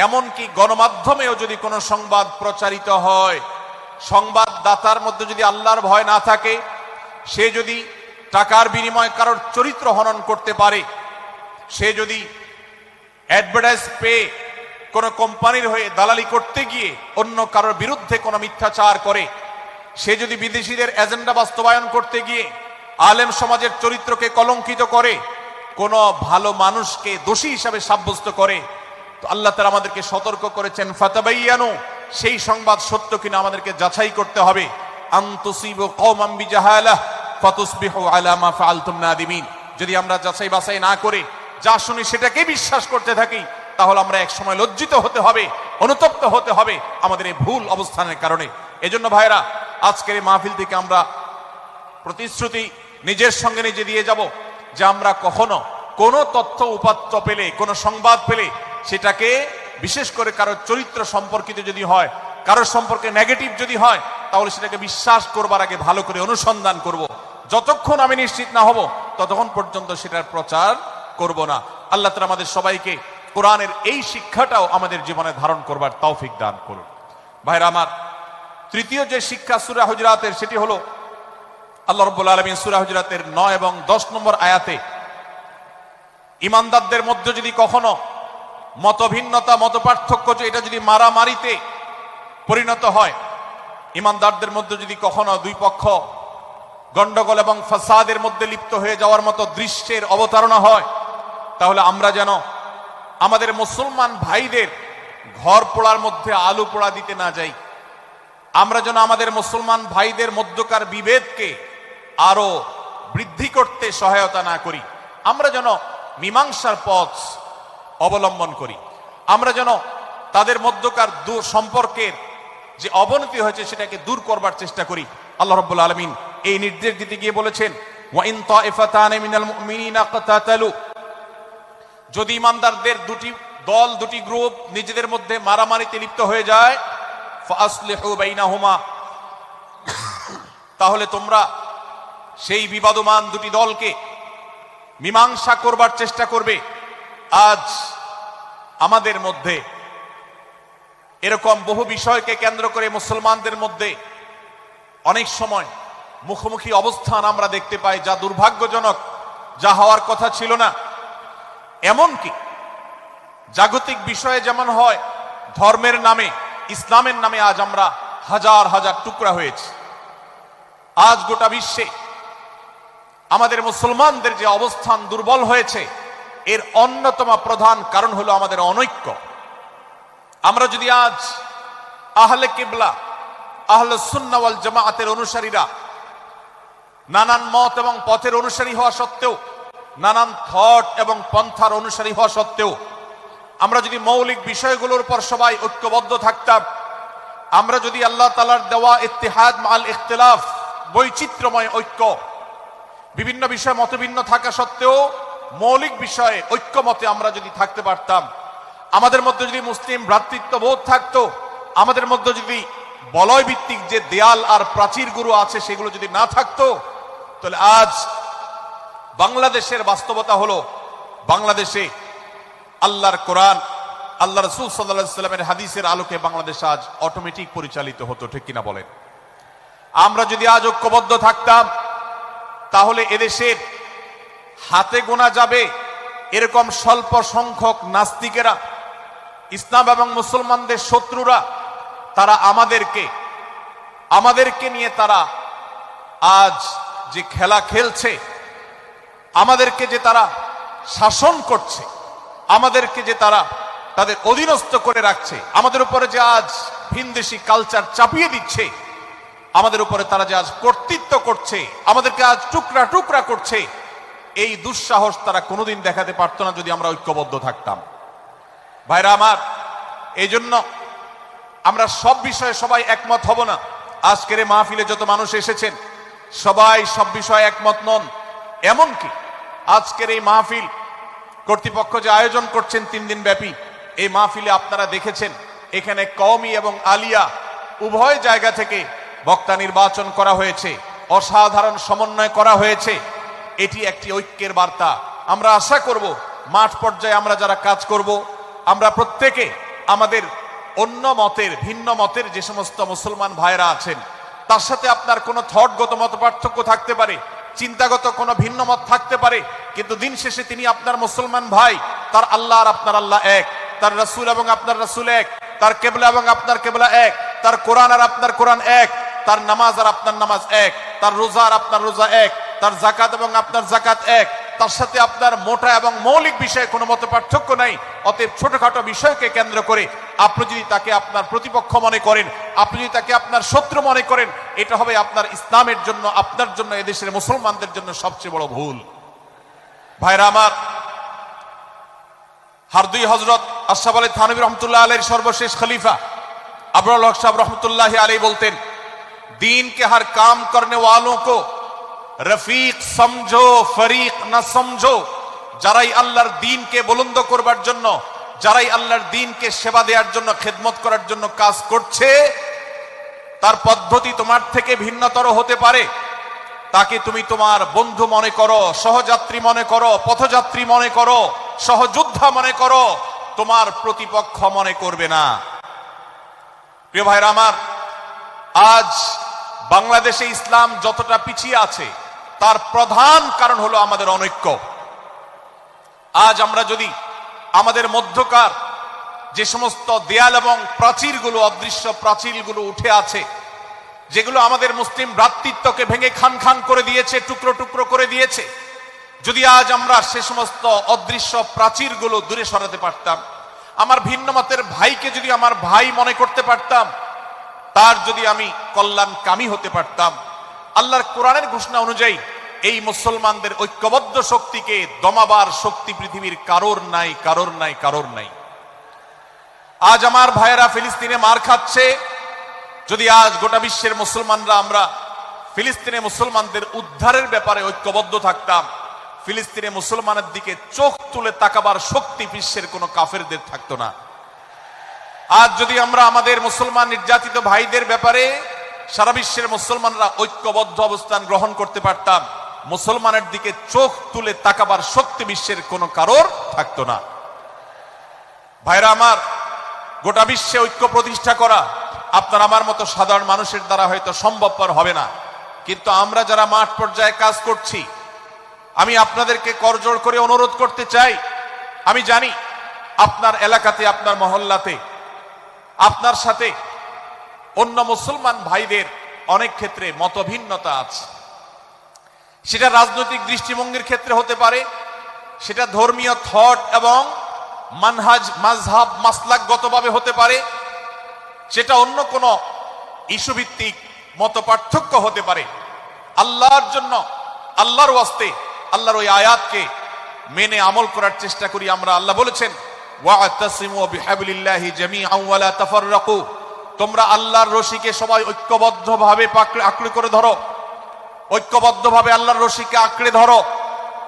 এমনকি গণমাধ্যমেও যদি কোনো সংবাদ প্রচারিত হয়, সংবাদদাতার মধ্যে যদি আল্লাহর ভয় না থাকে, সে যদি টাকার বিনিময়ে কারোর চরিত্র হনন করতে পারে, সে যদি অ্যাডভার্টাইজ পেয়ে কোন কোম্পানির হয়ে দালালি করতে গিয়ে অন্য কারোর বিরুদ্ধে কোনো মিথ্যাচার করে, সে যদি বিদেশিদের এজেন্ডা বাস্তবায়ন করতে গিয়ে আলেম সমাজের চরিত্রকে কলঙ্কিত করে, কোন ভালো মানুষকে দোষী হিসাবে সাব্যস্ত করে, তো আল্লাহ তাআলা আমাদেরকে সতর্ক করেছেন, ফাতাবায়ানু, সেই সংবাদ সত্য কিনা আমাদেরকে যাচাই করতে হবে। আন তুসিবু কওমান বিজাহালাহ ফাতুসবিহু আলা মা ফাআলতুম নাদিমিন। যদি আমরা যাচাই বাছাই না করে যা শুনি সেটাকে বিশ্বাস করতে থাকি, তাহলে আমরা এক সময় লজ্জিত হতে হবে, অনুতপ্ত হতে হবে আমাদের এই ভুল অবস্থানের কারণে। এজন্য ভাইরা, আজকের এই মাহফিল থেকে আমরা প্রতিশ্রুতি নিজের সঙ্গে নিজে দিয়ে যাব যে আমরা কখনো কোনো তথ্য উপাত্ত পেলে, কোনো সংবাদ পেলে, সেটাকে বিশেষ করে কারোর চরিত্র সম্পর্কিত যদি হয়, কারোর সম্পর্কে নেগেটিভ যদি হয়, তাহলে সেটাকে বিশ্বাস করবার আগে ভালো করে অনুসন্ধান করব। যতক্ষণ আমি নিশ্চিত না হব ততক্ষণ পর্যন্ত সেটার প্রচার করব না। আল্লাহ তাআলা আমাদের সবাইকে কোরআনের এই শিক্ষাটাও আমাদের জীবনে ধারণ করবার তৌফিক দান করুন। ভাইরা আমার, তৃতীয় যে শিক্ষা সূরা হুজুরাতের, সেটি হলো আল্লাহ রাব্বুল আলামিন সূরা হুজুরাতের 9 এবং 10 নম্বর আয়াতে ঈমানদারদের মধ্যে যদি কখনো মতভিন্নতা, মতপার্থক্য, এটা যদি মারামারিতে পরিণত হয়, ঈমানদারদের মধ্যে যদি কখনো দুই পক্ষ গন্ডগোল এবং ফাসাদের মধ্যে লিপ্ত হয়ে যাওয়ার মতো দৃশ্যের অবতারণা হয়, তাহলে আমরা যেন আমাদের মুসলমান ভাইদের ঘর পোড়ার মধ্যে আলু পোড়া দিতে না যাই। আমরা যেন আমাদের মুসলমান ভাইদের মধ্যকার বিভেদকে আরো বৃদ্ধি করতে সহায়তা না করি। আমরা যেন মীমাংসার পথ অবলম্বন করি। আমরা যেন তাদের মধ্যকার সম্পর্কের যে অবনতি হয়েছে সেটাকে দূর করবার চেষ্টা করি। আল্লাহ রাব্বুল আলামিন এই নির্দেশ দিতে গিয়ে বলেছেন, ওয়া ইন তাইফাতানি মিনাল মুমিনিনা ইকতাতালু, যদি ঈমানদারদের দুটি দল, দুটি গ্রুপ নিজেদের মধ্যে মারামারিতে লিপ্ত হয়ে যায়, ফাসলিহু বাইনাহুমা, তাহলে তোমরা সেই বিবাদমান দুটি দলকে মীমাংসা করবার চেষ্টা করবে। আজ আমাদের মধ্যে এরকম বহু বিষয়কে কেন্দ্র করে মুসলমানদের মধ্যে অনেক সময় মুখোমুখি অবস্থান আমরা দেখতে পাই, যা দুর্ভাগ্যজনক, যা হওয়ার কথা ছিল না। এমনকি জাগতিক বিষয়ে যেমন হয়, ধর্মের নামে, ইসলামের নামে আজ আমরা হাজার হাজার টুকরা হয়েছি। আজ গোটা বিশ্বে আমাদের মুসলমানদের যে অবস্থান দুর্বল হয়েছে, এর অন্যতম প্রধান কারণ হলো আমাদের অনৈক্য। আমরা যদি আজ আহলে কিবলা, আহলে সুন্নাহ ওয়াল জামাআতের অনুসারীরা নানান মত এবং পথের অনুসারী হওয়া সত্ত্বেও, নানান থট এবং পন্থার অনুসারী হওয়া সত্ত্বেও, আমরা যদি মৌলিক বিষয়গুলোর উপর সবাই ঐক্যবদ্ধ থাকতাম, আমরা যদি আল্লাহ তাআলার দেওয়া ইত্তিহাদ মাল ইখতিলাফ, বৈচিত্র্যময় ঐক্য, বিভিন্ন বিষয়ে মতভিন্ন থাকা সত্ত্বেও মৌলিক বিষয়ে ঐক্যমতে আমরা যদি থাকতে পারতাম, আমাদের মধ্যে যদি মুসলিম ভ্রাতৃত্ববোধ থাকতো, আমাদের মধ্যে যদি বলয় ভিত্তিক যে দেয়াল আর প্রাচীরগুলো আছে সেগুলো যদি না থাকতো, তাহলে আজ বাংলাদেশের বাস্তবতা হলো, বাংলাদেশে আল্লাহর কোরআন, আল্লাহ রাসূল সাল্লাল্লাহু আলাইহি ওয়াসাল্লামের হাদিসের আলোকে বাংলাদেশ আজ অটোমেটিক পরিচালিত হতো, ঠিক কিনা বলেন? আমরা যদি আজ ঐক্যবদ্ধ থাকতাম, তাহলে এদেশের হাতে গোনা যাবে এরকম স্বল্প সংখ্যক নাস্তিকেরা, ইসলাম এবং মুসলমানদের শত্রুরা, তারা আমাদেরকে নিয়ে তারা আজ যে খেলা খেলছে, আমাদেরকে যে তারা শাসন করছে, আমাদেরকে যে তারা তাদের অধীনস্থ করে রাখছে, আমাদের উপরে যে আজ ভিনদেশি কালচার চাপিয়ে দিচ্ছে, আমাদের উপরে তারা যে আজ কর্তৃত্ব করছে, আমাদেরকে আজ টুকরা টুকরা করছে, এই দুঃসাহস তারা কোনোদিন দেখাতে পারতো না যদি আমরা ঐক্যবদ্ধ থাকতাম। ভাইরা আমার, এই জন্য আমরা সব বিষয়ে সবাই একমত হব না। আজকের এই মাহফিলে যত মানুষ এসেছেন সবাই সব বিষয়ে একমত নন। এমনকি আজকের এই মাহফিল কর্তৃপক্ষ যে আয়োজন করছেন 3 দিন ব্যাপী, এই মাহফিলে আপনারা দেখেছেন এখানে কওমি এবং আলিয়া উভয় জায়গা থেকে বক্তা নির্বাচন করা হয়েছে, অসাধারণ সমন্বয় করা হয়েছে। এটি একটি ঐক্যের বার্তা। আমরা আশা করব মাঠ পর্যায়ে আমরা যারা কাজ করব, আমরা প্রত্যেকে আমাদের অন্য মতের, ভিন্ন মতের যে সমস্ত মুসলমান ভাইরা আছেন, তার সাথে আপনার কোনো থটগত মত পার্থক্য থাকতে পারে, চিন্তাগত কোনো ভিন্ন মত থাকতে পারে, কিন্তু দিন শেষে তিনি আপনার মুসলমান ভাই। তার আল্লাহ আর আপনার আল্লাহ এক, তার রাসূল এবং আপনার রাসূল এক, তার কেবলা এবং আপনার কেবলা এক, তার কোরআন আর আপনার কোরআন এক, তার নামাজ আর আপনার নামাজ এক, তার রোজা আর আপনার রোজা এক, তার যাকাত এবং আপনার যাকাত এক, তার সাথে আপনার মোটা এবং মৌলিক বিষয়ে কোনো মত পার্থক্য নাই। অতএব ছোটখাটো বিষয়কে কেন্দ্র করে আপনি যদি তাকে আপনার প্রতিপক্ষ মনে করেন, আপনি যদি তাকে আপনার শত্রু মনে করেন, এটা হবে আপনার ইসলামের জন্য, আপনার জন্য, এদেশের মুসলমানদের জন্য সবচেয়ে বড় ভুল। ভাইরা আমার, হারদুই হযরত আশরাফ আলী থানভী রহমতুল্লাহ আলাইহির সর্বশেষ খলিফা আবরাল হক সাহেব রহমতুল্লাহ আলাইহি বলতেন, दीन के हर काम करने वालों को रफीक समझो, फरीक ना समझो। যারাই আল্লাহর দ্বীনকে বুলন্দ করবার জন্য, যারাই আল্লাহর দ্বীনকে সেবা দেওয়ার জন্য, খেদমত করার জন্য কাজ করছে, তার পদ্ধতি তোমার থেকে ভিন্নতর হতে পারে। তাকে তুমি তোমার বন্ধু মনে করো, সহযাত্রী মনে করো, পথযাত্রী মনে করো, সহযোদ্ধা মনে করো, তোমার প্রতিপক্ষ মনে করবে না। প্রিয় ভাইরা আমার, আজ বাংলাদেশে ইসলাম যতটা পিছিয়ে আছে তার প্রধান কারণ হলো আমাদের অনৈক্য। আজ আমরা যদি আমাদের মধ্যকার যে সমস্ত দেয়াল এবং প্রাচীরগুলো, অদৃশ্য প্রাচীরগুলো উঠে আছে, যেগুলো আমাদের মুসলিম ভ্রাতৃত্বকে ভেঙে খান খান করে দিয়েছে, টুকরো টুকরো করে দিয়েছে, যদি আজ আমরা সে সমস্ত অদৃশ্য প্রাচীরগুলো দূরে সরাতে পারতাম, আমার ভিন্ন মতের ভাইকে যদি আমার ভাই মনে করতে পারতাম, তার যদি আমি কল্যাণকামী হতে পারতাম, আল্লাহর কোরআনের ঘোষণা অনুযায়ী এই মুসলমানদের ঐক্যবদ্ধ শক্তিকে দমাবার শক্তি পৃথিবীর কারোর নাই, কারোর নাই, কারোর নাই। আজ আমার ভাইয়েরা ফিলিস্তিনে মার খাচ্ছে, যদি আজ গোটা বিশ্বের মুসলমানরা আমরা ফিলিস্তিনে মুসলমানদের উদ্ধারের ব্যাপারে ঐক্যবদ্ধ থাকতাম, ফিলিস্তিনে মুসলমানের দিকে চোখ তুলে তাকাবার শক্তি বিশ্বের কোনো কাফেরদের থাকতো না। আজ যদি আমরা আমাদের মুসলমান নির্যাতিত ভাইদের ব্যাপারে সারা বিশ্বের মুসলমানরা ঐক্যবদ্ধ অবস্থান গ্রহণ করতে পারতাম, মুসলমানের দিকে চোখ তুলে তাকাবার শক্তি বিশ্বের কোনো কারোর থাকতো না। ভাইরা আমার, গোটা বিশ্বে ঐক্য প্রতিষ্ঠা করা আপনার আমার মতো সাধারণ মানুষের দ্বারা হয়তো সম্ভবপর হবে না, কিন্তু আমরা যারা মাঠ পর্যায়ে কাজ করছি, আমি আপনাদেরকে করজোড় করে অনুরোধ করতে চাই। আমি জানি আপনার এলাকাতে, আপনার মহল্লাতে আপনার সাথে অন্য মুসলমান ভাইদের অনেক ক্ষেত্রে মতভিন্নতা আছে। সেটা রাজনৈতিক দৃষ্টিভঙ্গির ক্ষেত্রে হতে পারে, সেটা ধর্মীয় থট এবং মানহাজ, মাযহাব, মাসলাকগতভাবে হতে পারে, সেটা অন্য কোনো ইস্যু ভিত্তিক মত পার্থক্য হতে পারে। আল্লাহর জন্য, আল্লাহর ওয়াস্তে, আল্লাহর ওই আয়াতকে মেনে আমল করার চেষ্টা করি আমরা। আল্লাহ বলেছেন, ওয়া'তাসিমু বিহাবলিল্লাহি জামিআন ওয়া লা তাফাররাকু, তোমরা আল্লাহর রশিকে সবাই ঐক্যবদ্ধভাবে আঁকড়ে করে ধরো, ঐক্যবদ্ধভাবে আল্লাহর রশিকে আঁকড়ে ধরো,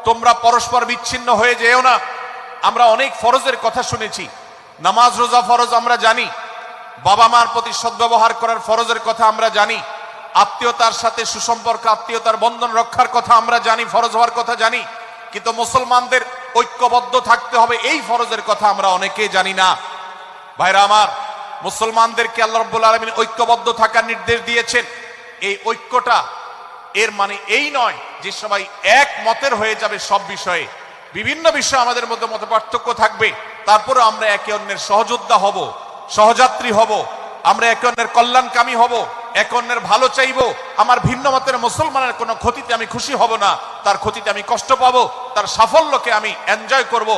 তোমরা পরস্পর বিচ্ছিন্ন হয়ে যেও না। আমরা অনেক ফরজের কথা শুনেছি, নামাজ রোজা ফরজ আমরা জানি, বাবা মার প্রতি সদ্ব্যবহার করার ফরজের কথা আমরা জানি, আত্মীয়তার সাথে সুসম্পর্ক আত্মীয়তার বন্ধন রক্ষার কথা আমরা জানি, ফরজ হওয়ার কথা জানি, কিন্তু মুসলমানদের ঐক্যবদ্ধ থাকতে হবে এই ফরজের কথা আমরা অনেকেই জানি না। ভাইরা আমার, মুসলমানদেরকে আল্লাহ রাব্বুল আলামিন ঐক্যবদ্ধ থাকার নির্দেশ দিয়েছেন। এই ঐক্যটা এর মানে এই নয় যে সবাই এক মতের হয়ে যাবে সব বিষয়ে। বিভিন্ন বিষয়ে আমাদের মধ্যে মতপার্থক্য থাকবে, তারপরে আমরা একে অন্যের সহযোদ্ধা হব, সহযাত্রী হব, আমরা একে অন্যের কল্যাণকামী হব, একে অন্যের ভালো চাইবো। আমার ভিন্ন মতের মুসলমানের কোনো ক্ষতিতে আমি খুশি হব না, তার ক্ষতিতে আমি কষ্ট পাবো, তার সাফল্যকে আমি এনজয় করব,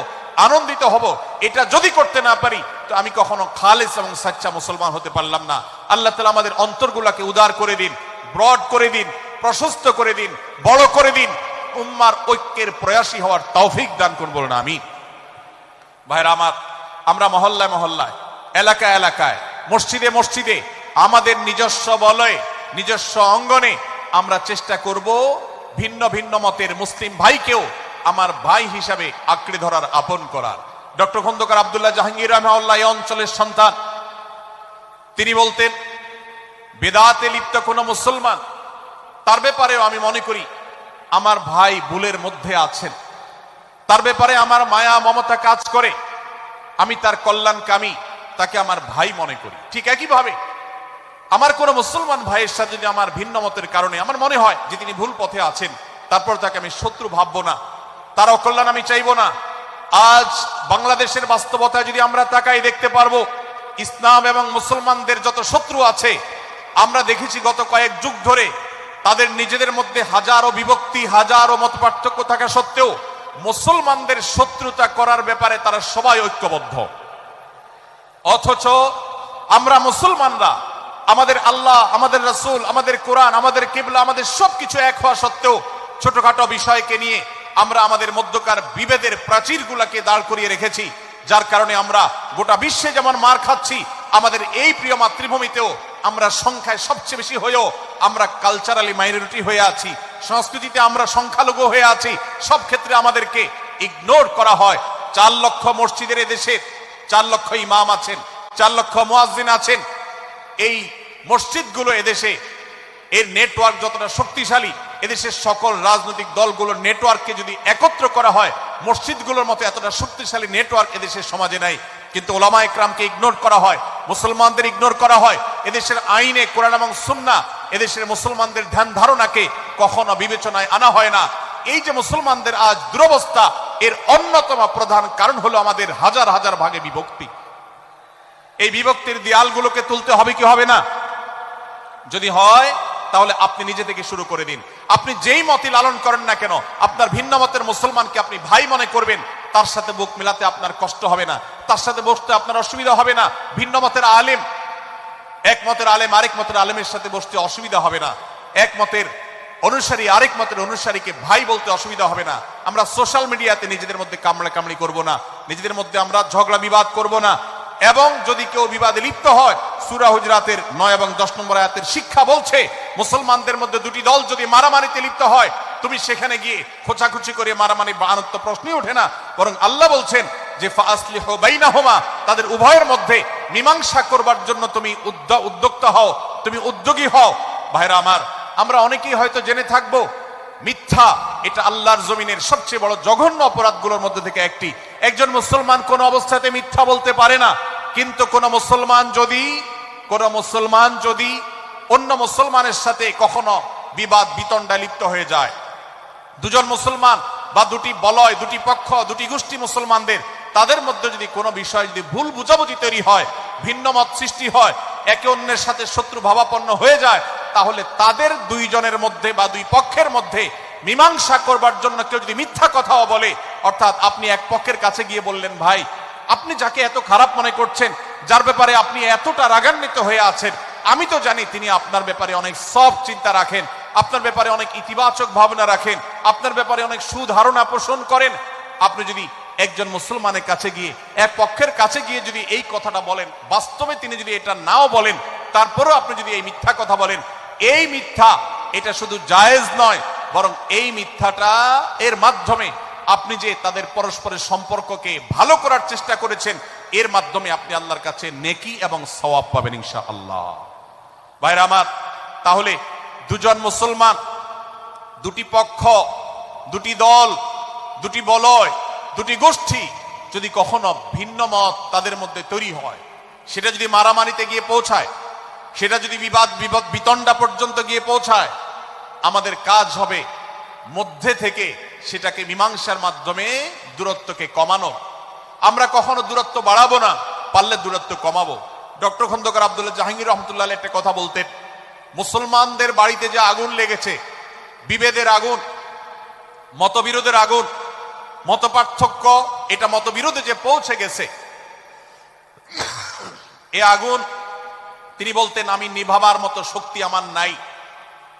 আনন্দিত হব। এটা যদি করতে না পারি তো আমি কখনো খালেস এবং সাচ্চা মুসলমান হতে পারলাম না। আল্লাহ তাআলা আমাদের অন্তরগুলোকে উদার করে দিন, ব্রড করে দিন, প্রশস্ত করে দিন, বড় করে দিন, উম্মার ঐক্যের প্রয়াসী হওয়ার তৌফিক দান করুন, বলুন আমিন। ভাইরা আমার, আমরা মহল্লায় মহল্লায়, এলাকায় এলাকায়, মসজিদে মসজিদে, আমাদের নিজস্ব বলয়ে, নিজস্ব অঙ্গনে আমরা চেষ্টা করব ভিন্ন ভিন্ন মতের মুসলিম ভাইকেও আমার ভাই হিসাবে আঁকড়ে ধরার, আপন করার। ডক্টর খন্দকার আব্দুল্লাহ জাহাঙ্গীর রাহিমাহুল্লাহ এই অঞ্চলের সন্তান। তিনি বলতেন, বেদাতে লিপ্ত কোন মুসলমান, তার ব্যাপারেও আমি মনে করি আমার ভাই ভুলের মধ্যে আছেন, তার ব্যাপারে আমার মায়া মমতা কাজ করে, আমি তার কল্যাণকামী, তাকে আমার ভাই মনে করি। ঠিক একইভাবে আমার কোন মুসলমান ভাইয়ের সাথে যদি আমার ভিন্ন মতের কারণে আমার মনে হয় যে তিনি ভুল পথে আছেন, তারপর তাকে আমি শত্রু ভাববো না, তার অকল্যাণ আমি চাইবো না। আজ বাংলাদেশের বাস্তবতায় যদি আমরা তাকাই, দেখতে পারবো ইসলাম এবং মুসলমানদের যত শত্রু আছে, আমরা দেখেছি গত কয়েক যুগ ধরে তাদের নিজেদের মধ্যে হাজারো বিভক্তি, হাজারো মত পার্থক্য থাকা সত্ত্বেও মুসলমানদের শত্রুতা করার ব্যাপারে তারা সবাই ঐক্যবদ্ধ। অথচ আমরা মুসলমানরা, আমাদের আল্লাহ, আমাদের রাসূল, আমাদের কোরআন, আমাদের কিবলা, আমাদের সবকিছু এক হওয়া সত্ত্বেও ছোটখাটো বিষয়কে নিয়ে আমরা আমাদের মধ্যকার বিভেদের প্রাচীরগুলোকে দাঁড় করিয়ে রেখেছি, যার কারণে আমরা গোটা বিশ্বে যেমন মার খাচ্ছি, আমাদের এই প্রিয় মাতৃভূমিতেও আমরা সংখ্যায় সবচেয়ে বেশি হয়েও আমরা কালচারালি মাইনরিটি হয়ে আছি, সংস্কৃতিতে আমরা সংখ্যালঘু হয়ে আছি। সব ক্ষেত্রে আমাদেরকে ইগনোর করা হয়। 4 লক্ষ মসজিদের এদেশে 4 লক্ষ ইমাম আছেন, 4 লক্ষ মুয়াজ্জিন আছেন। এই মসজিদগুলো এদেশে, এর নেটওয়ার্ক যতটা শক্তিশালী, এদেশের সকল রাজনৈতিক দলগুলোর নেটওয়ার্ককে যদি একত্র করা হয়, মসজিদগুলোর মতো এতটা শক্তিশালী নেটওয়ার্ক এদেশের সমাজে নাই। কিন্তু ওলামা ইকরামকে ইগনোর করা হয়, মুসলমানদের ইগনোর করা হয়। এদেশের আইনে কোরআন এবং সুন্নাহ, এদেশের মুসলমানদের ধ্যান ধারণাকে কখনো বিবেচনায় আনা হয় না। এই যে মুসলমানদের আজ দুরবস্থা, এর অন্যতম প্রধান কারণ হলো আমাদের হাজার হাজার ভাগে বিভক্তি। এই বিভক্তির দেয়ালগুলোকে তুলতে হবে কি হবে না? যদি হয় তাহলে আপনি নিজে থেকে শুরু করে দিন। আপনি যেই মতই লালন করেন না কেন, আপনার ভিন্ন মতের মুসলমানকে আপনি ভাই মনে করবেন, তার সাথে বুক মিলাতে আপনার কষ্ট হবে না, তার সাথে বসতে আপনার অসুবিধা হবে না। ভিন্ন মতের আলেম, এক মতের আলেম আরেক মতের আলেমের সাথে বসতে অসুবিধা হবে না। এক মতের অনুসারী আরেক মতের অনুসারীকে ভাই বলতে অসুবিধা হবে না। আমরা সোশ্যাল মিডিয়াতে নিজেদের মধ্যে কামড়াকামড়ি করব না, নিজেদের মধ্যে আমরা ঝগড়া বিবাদ করব না। এবং যদি কেউ বিবাদে লিপ্ত হয়, সূরা হুজরাতের 9 এবং 10 নম্বর আয়াতের শিক্ষা বলছে, মুসলমানদের মধ্যে দুটি দল যদি মারামারিতে লিপ্ত হয়, তুমি সেখানে গিয়ে খোঁচাখুচি করে মারামারি বানানোর তো প্রশ্নই ওঠে না। বরং আল্লাহ বলছেন যে ফাসলিহু বাইনাহুমা, তাদের উভয়ের মধ্যে মীমাংসা করবার জন্য তুমি উদ্যোক্তা হও, তুমি উদ্যোগী হও। ভাইরা আমার, আমরা অনেকেই হয়তো জেনে থাকবো মিথ্যা এটা আল্লাহর জমিনের সবচেয়ে বড় জঘন্য অপরাধগুলোর মধ্যে থেকে একটি। একজন মুসলমান কোন অবস্থাতে মিথ্যা বলতে পারে না, কিন্তু কোন মুসলমান যদি অন্য মুসলমানের সাথে কখনো বিবাদ বিতণ্ডায় লিপ্ত হয়ে যায়, দুজন মুসলমান বা দুটি বলয়, দুটি পক্ষ, দুটি গোষ্ঠী মুসলমানদের, তাদের মধ্যে যদি কোনো বিষয় যদি ভুল বুঝাবুঝি তৈরি হয়, ভিন্ন মত সৃষ্টি হয়, একে অন্যের সাথে শত্রু ভাবাপন্ন হয়ে যায়, তাহলে তাদের দুইজনের মধ্যে বা দুই পক্ষের মধ্যে মীমাংসা করবার জন্য কেউ যদি মিথ্যা কথাও বলে, অর্থাৎ আপনি এক পক্ষের কাছে গিয়ে বললেন, ভাই আপনি যাকে এত খারাপ মনে করছেন, যার ব্যাপারে আপনি এতটা রাগান্বিত হয়ে আছেন, আমি তো জানি তিনি আপনার ব্যাপারে অনেক সফট চিন্তা রাখেন, আপনার ব্যাপারে অনেক ইতিবাচক ভাবনা রাখেন, আপনার ব্যাপারে অনেক সুধারণা পোষণ করেন। আপনি যদি একজন মুসলমানের কাছে গিয়ে, এক পক্ষের কাছে গিয়ে যদি এই কথাটা বলেন, বাস্তবে তিনি যদি এটা নাও বলেন, তারপরেও আপনি যদি এই মিথ্যা কথা বলেন, এই মিথ্যা এটা শুধু জায়েজ নয়, বরং এই মিথ্যাটা এর মাধ্যমে আপনি যে তাদের পরস্পরের সম্পর্ককে ভালো করার চেষ্টা করেছেন, এর মাধ্যমে আপনি আল্লাহর কাছে নেকি এবং সওয়াব পাবেন ইনশাআল্লাহ। ভাইরা আমার, তাহলে দুজন মুসলমান, দুটি পক্ষ, দুটি দল, দুটি বলয়, দুটি গোষ্ঠী যদি কখনো ভিন্ন মত তাদের মধ্যে তৈরি হয়, সেটা যদি মারামারিতে গিয়ে পৌঁছায়, সেটা যদি বিবাদ বিতণ্ডা পর্যন্ত গিয়ে পৌঁছায়, আমাদের কাজ হবে মধ্যে থেকে সেটাকে মীমাংসার মাধ্যমে দূরত্বকে কমানো। আমরা কখনো দূরত্ব বাড়াবো না, পারলে দূরত্ব কমাবো। ডক্টর খন্দকার আব্দুল্লাহ জাহাঙ্গীর রহমতুল্লাহ একটা কথা বলতেন, মুসলমানদের বাড়িতে যে আগুন লেগেছে, বিভেদের আগুন, মতবিরোধের আগুন, মত পার্থক্য, এটা মতবিরোধে যে পৌঁছে গেছে, এ আগুন তিনি বলতেন আমি নিভাবার মতো শক্তি আমার নাই,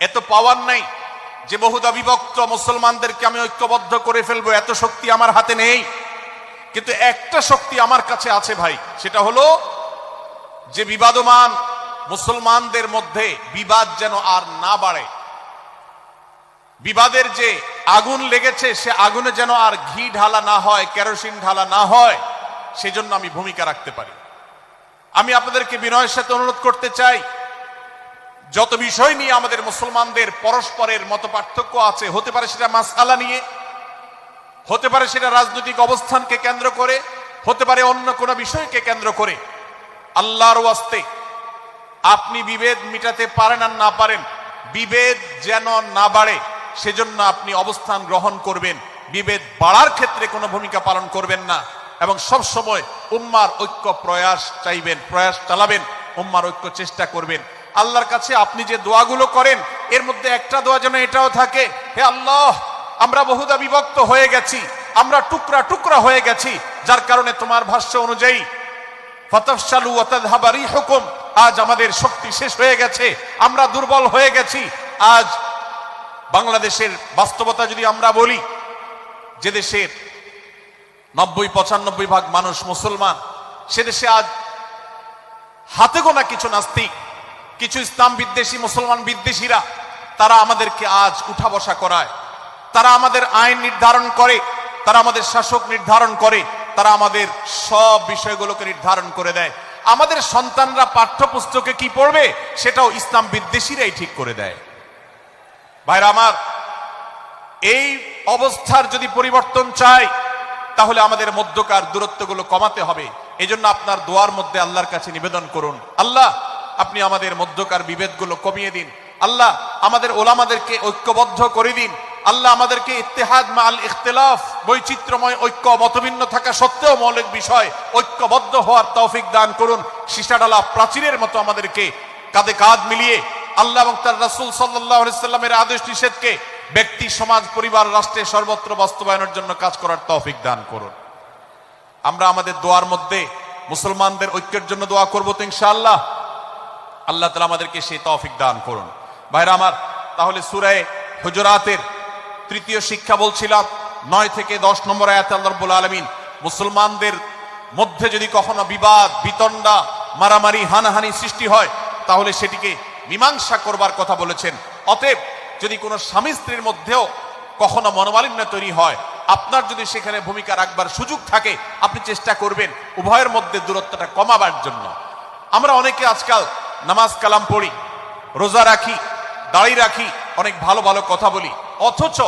এত পাওয়ার নাই যে বহুদা বিভক্ত মুসলমানদেরকে আমি ঐক্যবদ্ধ করে ফেলবো, এত শক্তি আমার হাতে নেই। কিন্তু একটা শক্তি আমার কাছে আছে ভাই, সেটা হলো যে বিবাদমান মুসলমানদের মধ্যে বিবাদ যেন আর না বাড়ে, বিবাদের যে আগুন লেগেছে সে আগুনে যেন আর ঘি ঢালা না হয়, কেরোসিন ঢালা না হয়, সেজন্য আমি ভূমিকা রাখতে পারি। আমি আপনাদেরকে বিনয়ের সাথে অনুরোধ করতে চাই, যত বিষয় নিয়ে আমাদের মুসলমানদের পরস্পরের মত পার্থক্য আছে, হতে পারে সেটা মাসআলা নিয়ে, হতে পারে সেটা রাজনৈতিক অবস্থানকে কেন্দ্র করে, হতে পারে অন্য কোনো বিষয়কে কেন্দ্র করে, আল্লাহর ওয়াস্তে আপনি বিভেদ মিটাতে পারেন আর না পারেন, বিভেদ যেন না বাড়ে সেজন্য আপনি অবস্থান গ্রহণ করবেন, বিভেদ বাড়ার ক্ষেত্রে কোনো ভূমিকা পালন করবেন না, এবং সব সময় উম্মার ঐক্য প্রয়াস চাইবেন, প্রয়াস চালাবেন, উম্মার ঐক্য চেষ্টা করবেন। আল্লাহর কাছে আপনি যে দোয়াগুলো করেন, এর মধ্যে একটা দোয়া যেন এটাও থাকে, হে আল্লাহ, আমরা বহুদা বিভক্ত হয়ে গেছি, আমরা টুকরা টুকরা হয়ে গেছি, যার কারণে তোমার ভাষ্য অনুযায়ী ফাতাফশালু ওয়া তাযহাবা রিহুকুম, আজ আমাদের শক্তি শেষ হয়ে গেছে, আমরা দুর্বল হয়ে গেছি। আজ বাংলাদেশের বাস্তবতা যদি আমরা বলি, যে দেশের 90-95 ভাগ মানুষ মুসলমান, সে দেশে আজ হাতে গোনা কিছু নাস্তিক, কিছু ইসলাম বিদ্বেষী, মুসলমান বিদ্বেষীরা, তারা আমাদেরকে আজ উঠা বসা করায়, তারা আমাদের আইন নির্ধারণ করে, তারা আমাদের শাসক নির্ধারণ করে, তারা আমাদের সব বিষয়গুলোকে নির্ধারণ করে দেয়। আমাদের সন্তানরা পাঠ্যপুস্তকে কি পড়বে সেটাও ইসলাম বিদ্বেষীরাই ঠিক করে দেয়। ভাইরা আমার, এই অবস্থার যদি পরিবর্তন চাই, তাহলে আমাদের মধ্যকার দূরত্বগুলো কমাতে হবে। এজন্য আপনার দোয়ার মধ্যে আল্লাহর কাছে নিবেদন করুন, আল্লাহ আপনি আমাদের মধ্যকার বিভেদগুলো কমিয়ে দিন, আল্লাহ আমাদের ওলামাদেরকে ঐক্যবদ্ধ করে দিন, আল্লাহ আমাদেরকে ইত্তেহাদ মাল ইখতিলাফ, বৈচিত্র্যময় ঐক্য, মতভিন্ন থাকা সত্ত্বেও মৌলিক বিষয় ঐক্যবদ্ধ হওয়ার তৌফিক দান করুন। সীসাডালা প্রাচীরের মতো আমাদেরকে কাঁধে কাঁধ মিলিয়ে আল্লাহ এবং তার রাসূল সাল্লাল্লাহু আলাইহি সাল্লামের আদেশ নিষেধকে ব্যক্তি, সমাজ, পরিবার, রাষ্ট্রে সর্বত্র বাস্তবায়নের জন্য কাজ করার তৌফিক দান করুন। আমরা আমাদের দোয়ার মধ্যে মুসলমানদের ঐক্যের জন্য দোয়া করব তো ইনশাআল্লাহ, আল্লাহ তাআলা আমাদেরকে সেই তৌফিক দান করুন। ভাইরা আমার, তাহলে সূরা হুজুরাতের তৃতীয় শিক্ষা বলছিলাম, 9 থেকে 10 নম্বর আয়াতে আল্লাহ রাব্বুল আলামিন মুসলমানদের মধ্যে যদি কখনো বিবাদ, বিতণ্ডা, মারামারি, হানাহানি সৃষ্টি হয়, তাহলে সেটিকে মীমাংসা করবার কথা বলেছেন। অতএব যদি কোনো স্বামী স্ত্রীর মধ্যেও কখনো মনোমালিন্য তৈরি হয়, আপনার যদি সেখানে ভূমিকা রাখবার সুযোগ থাকে, আপনি চেষ্টা করবেন উভয়ের মধ্যে দূরত্বটা কমাবার জন্য। আমরা অনেকে আজকাল নামাজ কালাম পড়ি, রোজা রাখি, দাড়ি রাখি, অনেক ভালো ভালো কথা বলি, অথচ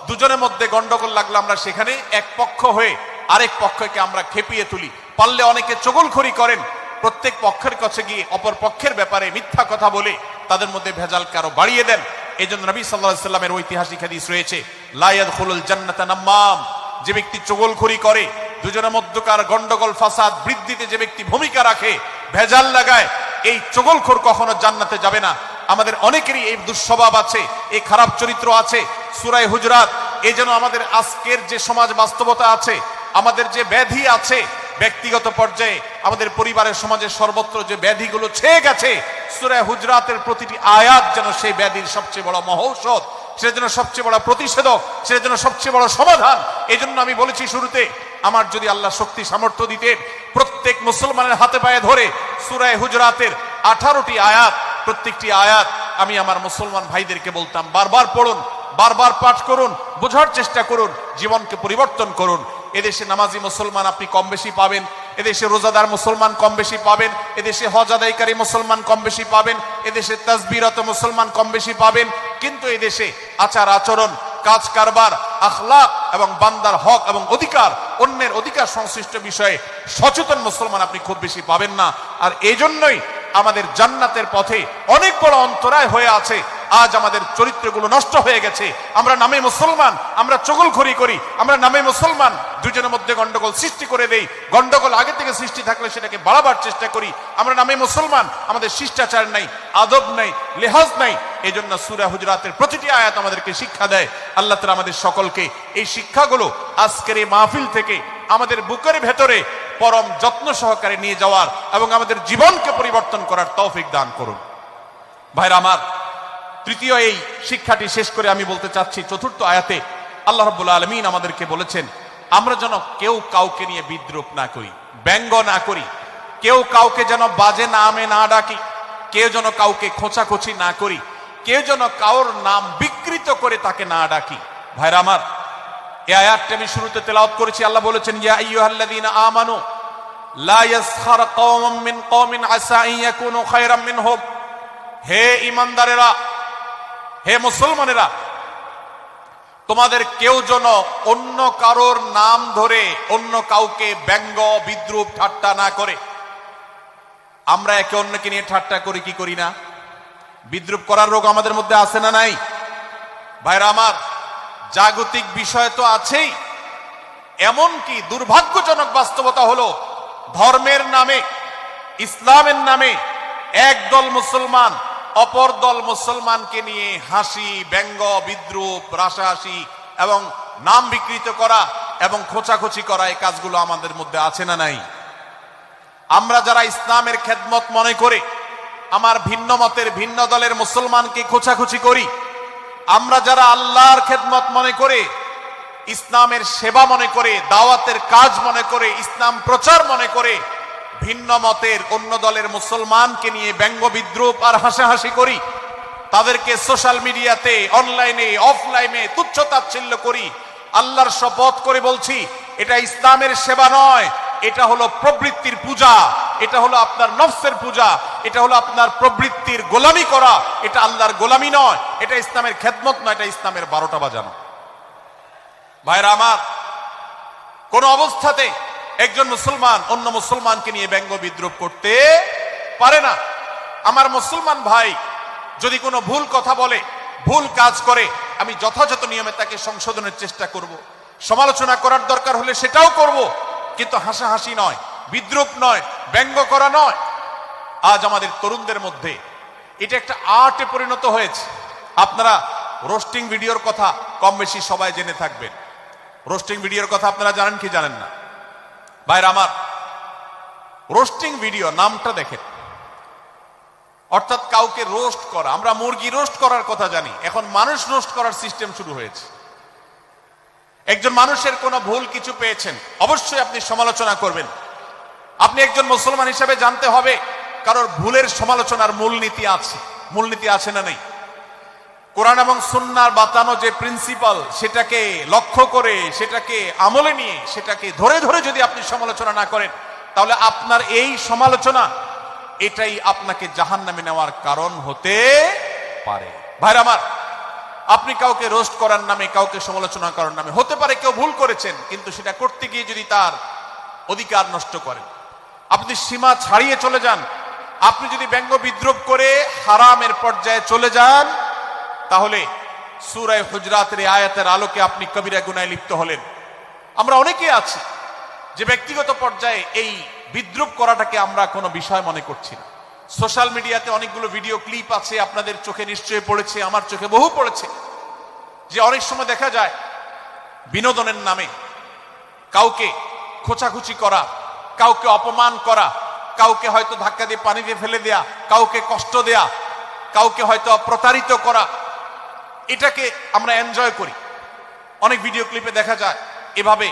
দুজনের মধ্যে গন্ডগোল লাগলে আমরা সেখানে এক পক্ষ হয়ে আরেক পক্ষকে আমরা খেপিয়ে তুলি। পারলে অনেকে চগলখড়ি করেন, প্রত্যেক পক্ষের কাছে গিয়ে অপর পক্ষের ব্যাপারে মিথ্যা কথা বলে তাদের মধ্যে ভেজালকে আরো বাড়িয়ে দেন। এই জন্য নবী সাল্লাল্লাহু আলাইহি সাল্লামের ঐতিহাসিক হাদিস রয়েছে, লা ইয়াদখুলুল জান্নাতা নাম্মাম, যে ব্যক্তি চগলখড়ি করে, দুজনের মধ্যকার গন্ডগোল ফাসাদ বৃদ্ধিতে যে ব্যক্তি ভূমিকা রাখে, ভেজাল লাগায়, এই চগলখোর কখনো জান্নাতে যাবে না। আমাদের অনেকেরই এই দুঃস্বভাব আছে, এই খারাপ চরিত্র আছে। সূরা হুজুরাত, এই জন্য আমাদের আজকের যে সমাজ বাস্তবতা আছে, আমাদের যে ব্যাধি আছে, ব্যক্তিগত পর্যায়ে আমাদের পরিবারের, সমাজের সর্বত্র যে ব্যাধিগুলো ছেয়ে গেছে, সূরা হুজুরাতের প্রতিটি আয়াত যেন সেই ব্যাধির সবচেয়ে বড় মহৌষধ, সেটার জন্য সবচেয়ে বড় প্রতিষেধক, সেটার জন্য সবচেয়ে বড় সমাধান। এই জন্য আমি বলেছি শুরুতে, আমার যদি আল্লাহ শক্তি সামর্থ্য দিতেন, প্রত্যেক মুসলমানের হাতে পায়ে ধরে সূরা হুজুরাতের 18টি আয়াত, প্রত্যেকটি আয়াত আমি আমার মুসলমান ভাইদেরকে বলতাম, বারবার পড়ুন, বারবার পাঠ করুন, বোঝার চেষ্টা করুন, জীবনকে পরিবর্তন করুন। এদেশে নামাজি মুসলমান আপনি কম বেশি পাবেন, এদেশে রোজাদার মুসলমান কম বেশি পাবেন, এদেশে হজ আদায়কারী মুসলমান কম বেশি পাবেন, এদেশে তাসবিরত মুসলমান কম বেশি পাবেন। কিন্তু এদেশে আচার আচরণ, কাজ কারবার, আখলাক এবং বান্দার হক এবং অধিকার, অন্যের অধিকার সংশ্লিষ্ট বিষয়ে সচেতন মুসলমান আপনি খুব বেশি পাবেন না। আর এই জন্যই আমাদের জান্নাতের পথে অনেক বড় অন্তরায় হয়ে আছে। আজ আমাদের চরিত্রগুলো নষ্ট হয়ে গেছে। আমরা নামে মুসলমান, আমরা চগলখড়ি করি, আমরা নামে মুসলমান, দুজনের মধ্যে গন্ডগোল সৃষ্টি করে দেই। গন্ডগোল আগে থেকে সৃষ্টি থাকলে সেটাকে বাড়াবার চেষ্টা করি। আমরা নামে মুসলমান, আমাদের শিষ্টাচার নাই, আদব নাই, লেহাজ নাই। এই জন্য সূরা হুজুরাতের প্রতিটি আয়াত আমাদেরকে শিক্ষা দেয়। আল্লাহ তাআলা আমাদের সকলকে এই শিক্ষাগুলো আজকের এই মাহফিল থেকে আমাদের বুকের ভেতরে পরম যত্ন সহকারে নিয়ে যাওয়ার এবং আমাদের জীবনকে পরিবর্তন করার তৌফিক দান করুন। ভাইরা আমার, তৃতীয় এই শিক্ষাটি শেষ করে আমি বলতে চাচ্ছি, চতুর্থ আয়াতে আল্লাহ রাব্বুল আলামিন আমাদেরকে বলেছেন আমরা যেন কেউ কাউকে নিয়ে বিদ্রূপ না করি, ব্যঙ্গ না করি, কেউ কাউকে যেন বাজে নামে না ডাকি, কেউ যেন কাউকে খোঁচাখুচি না করি, কেউ যেন কাউর নাম বিকৃত করে তাকে না ডাকি। ভাইরা আমার, এই আয়াতটি আমি শুরুতে তেলাওয়াত করেছি। আল্লাহ বলেছেন ইয়া আইয়ুহাল্লাযীনা আমানু লা ইয়াসখার কওমুম মিন কওমিন আসা আন ইয়াকুনু খায়রাম মিনহুম। হে ঈমানদারেরা, হে মুসলমানেরা, তোমাদের কেউ যেন অন্য কারোর নাম ধরে অন্য কাউকে ব্যঙ্গ বিদ্রূপ ঠাট্টা না করে। আমরা একে অন্যকে নিয়ে ঠাট্টা করি কি করি না? বিদ্রূপ করার রোগ আমাদের মধ্যে আছে না নাই? ভাইরা আমার, জাগতিক বিষয় তো আছেই, এমনকি দুর্ভাগ্যজনক বাস্তবতা হলো ধর্মের নামে, ইসলামের নামে একদল মুসলমান অপর দল মুসলমানকে নিয়ে হাসি, ব্যঙ্গ, বিদ্রূপ, রাসাহাসি এবং নাম বিকৃত করা এবং খোঁচাখুচি করা, এই কাজগুলো আমাদের মধ্যে আছে না নাই? আমরা যারা ইসলামের খেদমত মনে করে আমার ভিন্ন মতের ভিন্ন দলের মুসলমানকে খোঁচাখুচি করি, আমরা যারা আল্লাহর খেদমত মনে করে, ইসলামের সেবা মনে করে, দাওয়াতের কাজ মনে করে, ইসলাম প্রচার মনে করে ভিন্ন মতের অন্য দলের মুসলমানকে নিয়ে ব্যঙ্গ বিদ্রূপ আর হাসাহাসি করি, তাদেরকে সোশ্যাল মিডিয়াতে, অনলাইনে, অফলাইনে তুচ্ছ তাচ্ছিল্য করি, আল্লাহর শপথ করে বলছি এটা ইসলামের সেবা নয়, এটা হলো প্রবৃত্তির পূজা, এটা হলো আপনার নফসের পূজা, এটা হলো আপনার প্রবৃত্তির গোলামি করা, এটা আল্লাহর গোলামি নয়, এটা ইসলামের খেদমত নয়, এটা ইসলামের 12টা বাজানো। ভাইরা আমার, কোন অবস্থাতে একজন মুসলমান অন্য মুসলমানকে নিয়ে ব্যঙ্গ বিদ্রূপ করতে পারে না। আমার মুসলমান ভাই যদি কোনো ভুল কথা বলে, ভুল কাজ করে, আমি যথাযথ নিয়মে তাকে সংশোধনের চেষ্টা করব, সমালোচনা করার দরকার হলে সেটাও করব, কিন্তু হাসাহাসি নয়, বিদ্রূপ নয়, ব্যঙ্গ করা নয়। আজ আমাদের তরুণদের মধ্যে এটা একটা আর্টে পরিণত হয়েছে। আপনারা রোস্টিং ভিডিওর কথা কম বেশি সবাই জেনে থাকবেন। রোস্টিং ভিডিওর কথা আপনারা জানেন কি জানেন না? ভাইরা আমার, রোস্টিং ভিডিও নামটা দেখেন, অর্থাৎ কাউকে রোস্ট করা। আমরা মুরগি রোস্ট করার কথা জানি, এখন মানুষ রোস্ট করার সিস্টেম শুরু হয়েছে। একজন মানুষের কোনো ভুল কিছু পেয়েছেন, অবশ্যই আপনি সমালোচনা করবেন। আপনি একজন মুসলমান হিসেবে জানতে হবে কারোর ভুলের সমালোচনার মূলনীতি আছে। মূলনীতি আছে না নেই? কোরআন এবং সুন্নাহর বাতানো যে প্রিন্সিপাল, সেটাকে লক্ষ্য করে, সেটাকে আমলে নিয়ে, সেটাকে ধরে ধরে যদি আপনি সমালোচনা না করেন, তাহলে আপনার এই সমালোচনা এটাই আপনাকে জাহান্নামে নেওয়ার কারণ হতে পারে। ভাইরা আমার, আপনি কাউকে রোস্ট করার নামে, কাউকে সমালোচনা করার নামে, হতে পারে কেউ ভুল করেছেন, কিন্তু সেটা করতে গিয়ে যদি তার অধিকার নষ্ট করেন, আপনি সীমা ছাড়িয়ে চলে যান, আপনি যদি ব্যঙ্গ বিদ্রূপ করে হারামের পর্যায়ে চলে যান, তাহলে সূরা হুজরাতের আয়াতের আলোকে আপনি কবিরা গুনাহে লিপ্ত হলেন। আমরা অনেকে আছি যে ব্যক্তিগত পর্যায়ে এই বিদ্রূপ করাটাকে আমরা কোনো বিষয় মনে করছি না। সোশ্যাল মিডিয়াতে অনেকগুলো ভিডিও ক্লিপ আছে, আপনাদের চোখে নিশ্চয়ই পড়েছে, আমার চোখে বহু পড়েছে, যে অনেক সময় দেখা যায় বিনোদনের নামে কাউকে খোঁচাখুচি করা, কাউকে অপমান করা, কাউকে হয়তো ধাক্কা দিয়ে পানি দিয়ে ফেলে দেয়া, কাউকে কষ্ট দেয়া, কাউকে হয়তো প্রতারিত করা, এটাকে আমরা এনজয় করি। অনেক ভিডিও ক্লিপে দেখা যায় এভাবে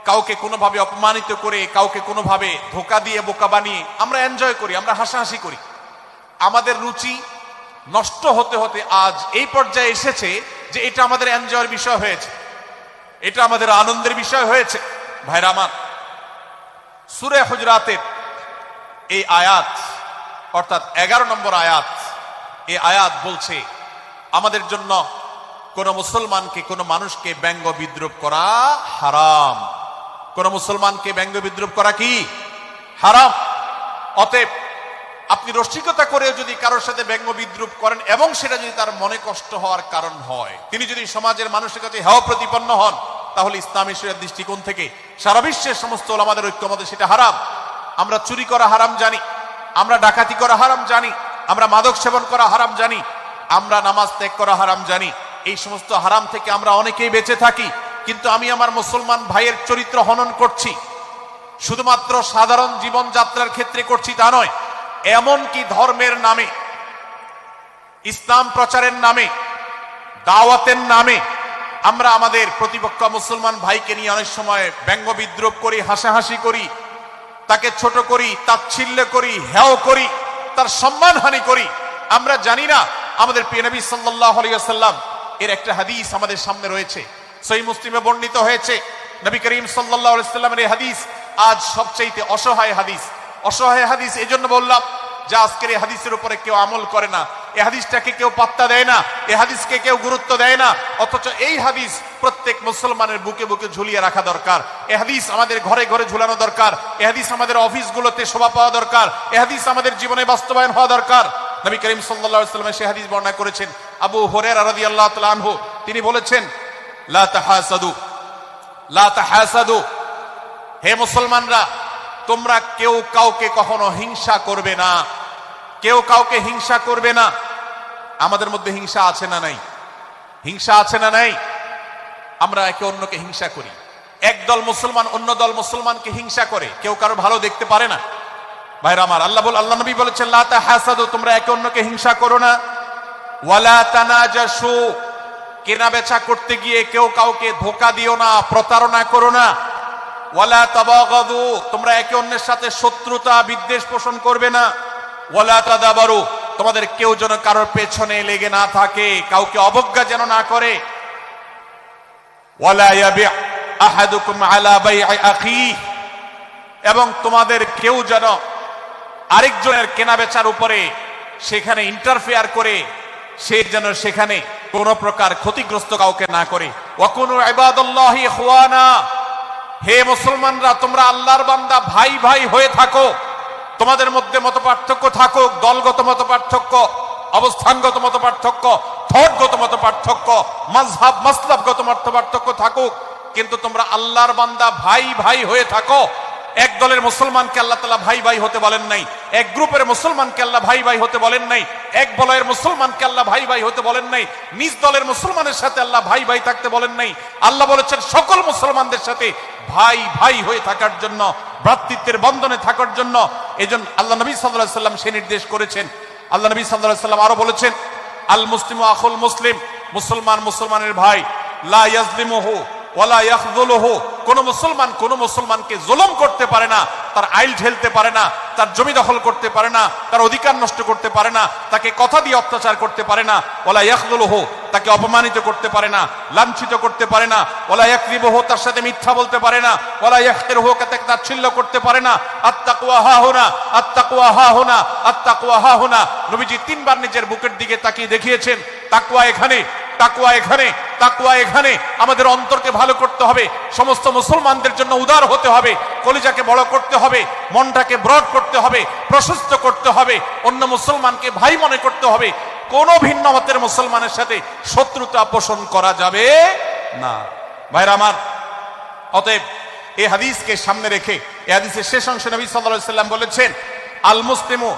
কাউকে কোনোভাবে অপমানিত করে, কাউকে কোনোভাবে ধোকা দিয়ে বোকা বানিয়ে আমরা এনজয় করি, আমরা হাসাহাসি করি। আমাদের রুচি নষ্ট হতে হতে আজ এই পর্যায়ে এসেছে যে এটা আমাদের এনজয়ের বিষয় হয়েছে, এটা আমাদের আনন্দের বিষয় হয়েছে। ভাইরা আমার, সূরা হুজরাতের এই আয়াত অর্থাৎ 11 নম্বর আয়াত, এই আয়াত বলছে আমাদের জন্য কোন মুসলমানকে, কোন মানুষকে ব্যঙ্গ বিদ্রুপ করা হারাম। কোন মুসলমানকে ব্যঙ্গ বিদ্রুপ করা কি হারাম। অতএব আপনি রসিকতা করে যদি কারোর সাথে ব্যঙ্গ বিদ্রুপ করেন এবং সেটা যদি তার মনে কষ্ট হওয়ার কারণ হয়, তিনি যদি সমাজের মানুষের কাছে হেয় প্রতিপন্ন হন, তাহলে ইসলামী শরীয়তের দৃষ্টিকোণ থেকে সারা বিশ্বের সমস্ত ওলামাদের ঐক্যমতে সেটা হারাম। আমরা চুরি করা হারাম জানি, আমরা ডাকাতি করা হারাম জানি, আমরা মাদক সেবন করা হারাম জানি, আমরা নামাজ ত্যাগ করা হারাম জানি। এই সমস্ত হারাম থেকে আমরা অনেকেই বেঁচে থাকি, কিন্তু আমি আমার মুসলমান ভাইয়ের চরিত্র হনন করছি, শুধুমাত্র সাধারণ জীবন যাত্রার ক্ষেত্রে করছি তা নয়, এমনকি ধর্মের নামে, ইসলাম প্রচারের নামে, দাওয়াতের নামে আমরা আমাদের প্রতিপক্ষ মুসলমান ভাইকে নিয়ে অনেক সময় ব্যঙ্গ বিদ্রুপ করি, হাসাহাসি করি, তাকে ছোট করি, তাচ্ছিল্য করি, হেয় করি, তার সম্মানহানি করি। আমরা জানি না আমাদের প্রিয় নবী সাল্লাল্লাহু আলাইহি ওয়াসাল্লাম এর একটা হাদিস আমাদের সামনে রয়েছে, সহিহ মুসলিমে বর্ণিত হয়েছে। নবী করিম সাল্লাল্লাহু আলাইহি ওয়াসাল্লামের এই হাদিস আজ সবচেয়ে অসহায় হাদিস। অসহায় হাদিস এই জন্য বললাম যে আজকের এই হাদিসের উপরে কেউ আমল করে না, এই হাদিসটাকে কেউ পাত্তা দেয় না, এই হাদিসকে কেউ গুরুত্ব দেয় না। অথচ এই হাদিস প্রত্যেক মুসলমানের বুকে বুকে ঝুলিয়ে রাখা দরকার। এই হাদিস আমাদের ঘরে ঘরে ঝুলানো দরকার। এই হাদিস আমাদের অফিসগুলোতে শোভা পাওয়া দরকার। এই হাদিস আমাদের জীবনে বাস্তবায়ন হওয়া দরকার। নবী করিম সাল্লাল্লাহু আলাইহি ওয়াসাল্লাম সেই হাদিস বর্ণনা করেছেন। আবু হুরায়রা রাদিয়াল্লাহু তাআলা আনহু তিনি বলেছেন, লা তাহাসাদু, লা তাহাসাদু, হে মুসলমানরা, তোমরা কেউ কাউকে কখনো হিংসা করবে না, কেউ কাউকে হিংসা করবে না। আমাদের মধ্যে হিংসা আছে না নাই? হিংসা আছে না নাই? আমরা একে অন্যকে হিংসা করি। একদল মুসলমান অন্য দল মুসলমানকে হিংসা করে, কেউ কারো ভালো দেখতে পারে না। ভাইরা আমার, আল্লাহ নবী বলেছেন, লা তাহাসাদু, তোমরা একে অন্যকে হিংসা করো না। ওয়ালা তানাজাসু, কেনা বেচা করতে গিয়ে কেউ কাউকে ধোঁকা দিও না, প্রতারণা করো না। ওয়ালা তাবাগাদু, তোমরা একে অন্যের সাথে শত্রুতা বিদ্বেষ পোষণ করবে না। ওয়ালা তাদাবারু, তোমাদের কেউ যেন কারোর পেছনে লেগে না থাকে, কাউকে অবজ্ঞা যেন না করে। ওয়ালা ইয়াবি আহাদুকুম আলা বাই'i আখিহি, এবং তোমাদের কেউ যেন আরেকজনের কেনাবেচার উপরে সেখানে ইন্টারফেয়ার করে সে যেন সেখানে কোন প্রকার ক্ষতিগ্রস্ত কাউকে না করে। ওয়াকুনু ইবাদাল্লাহি ইখওয়ানা, হে মুসলমানরা, তোমরা আল্লাহর বান্দা, ভাই ভাই হয়ে থাকো। তোমাদের মধ্যে মত পার্থক্য থাকুক, দলগত মত পার্থক্য, অবস্থানগত মত পার্থক্য, থটগত মত পার্থক্য, মাযহাব মাসলাবগত মত পার্থক্য থাকুক, কিন্তু তোমরা আল্লাহর বান্দা, ভাই ভাই হয়ে থাকো। এক দলের মুসলমানকে আল্লাহ তাআলা ভাই ভাই হতে বলেন নাই, এক গ্রুপের মুসলমানকে আল্লাহ ভাই ভাই হতে বলেন নাই, এক বলয়ের মুসলমানকে আল্লাহ ভাই ভাই হতে বলেন নাই, নিজ দলের মুসলমানের সাথে আল্লাহ ভাই ভাই থাকতে বলেন নাই। আল্লাহ বলেছেন সকল মুসলমানদের সাথে ভাই ভাই হয়ে থাকার জন্য, ভ্রাতৃত্বের বন্ধনে থাকার জন্য। এজন্য আল্লাহ নবী সাল্লাল্লাহু আলাইহি ওয়াসাল্লাম সে নির্দেশ করেছেন। আল্লাহ নবী সাল্লাল্লাহু আলাইহি ওয়াসাল্লাম আরো বলেছেন, আল মুসলিমু আখুল মুসলিম, মুসলমান মুসলমানের ভাই, লা ইয়াজলিমুহু ওয়ালা ইয়াখযুলুহু, কোন মুসলমান কোন মুসলমানকে জুলুম করতে পারে না, তার আইল ঠেলতে পারে না, তার জমি দখল করতে পারে না, তার অধিকার নষ্ট করতে পারে না, তাকে কথা দিয়ে অত্যাচার করতে পারে না। ওয়ালা ইয়াখযুলুহু, তাকে অপমানিত করতে পারে না, লাঞ্ছিত করতে পারে না। ওয়ালা ইয়াকযিবুহু, তার সাথে মিথ্যা বলতে পারে না। ওয়ালা ইয়াহকিরুহু, তাকে তাচ্ছিল্য করতে পারে না। আত্তাকওয়া হাহুনা, আত্তাকওয়া হাহুনা, আত্তাকওয়া হাহুনা। নবীজি তিনবার নিজের বুকের দিকে তাকিয়ে দেখিয়েছেন, তাকওয়া এখানে, তাকওয়া এখানে, তাকওয়া এখানে। আমাদের অন্তরকে ভালো করতে হবে, সমস্ত মুসলমানদের জন্য উদার হতে হবে, কলিজাকে বড় করতে হবে, মনটাকে ব্রড করতে হবে, প্রশস্ত করতে হবে, অন্য মুসলমানকে ভাই মনে করতে হবে। কোন ভিন্ন মতের মুসলমানের সাথে শত্রুতা পোষণ করা যাবে না। ভাইরা আমার, অতএব এই হাদিসকে সামনে রেখে এই হাদিসের শেষ অংশে নবী সাল্লাল্লাহু আলাইহি ওয়াসাল্লাম বলেছেন, আল মুসলিমু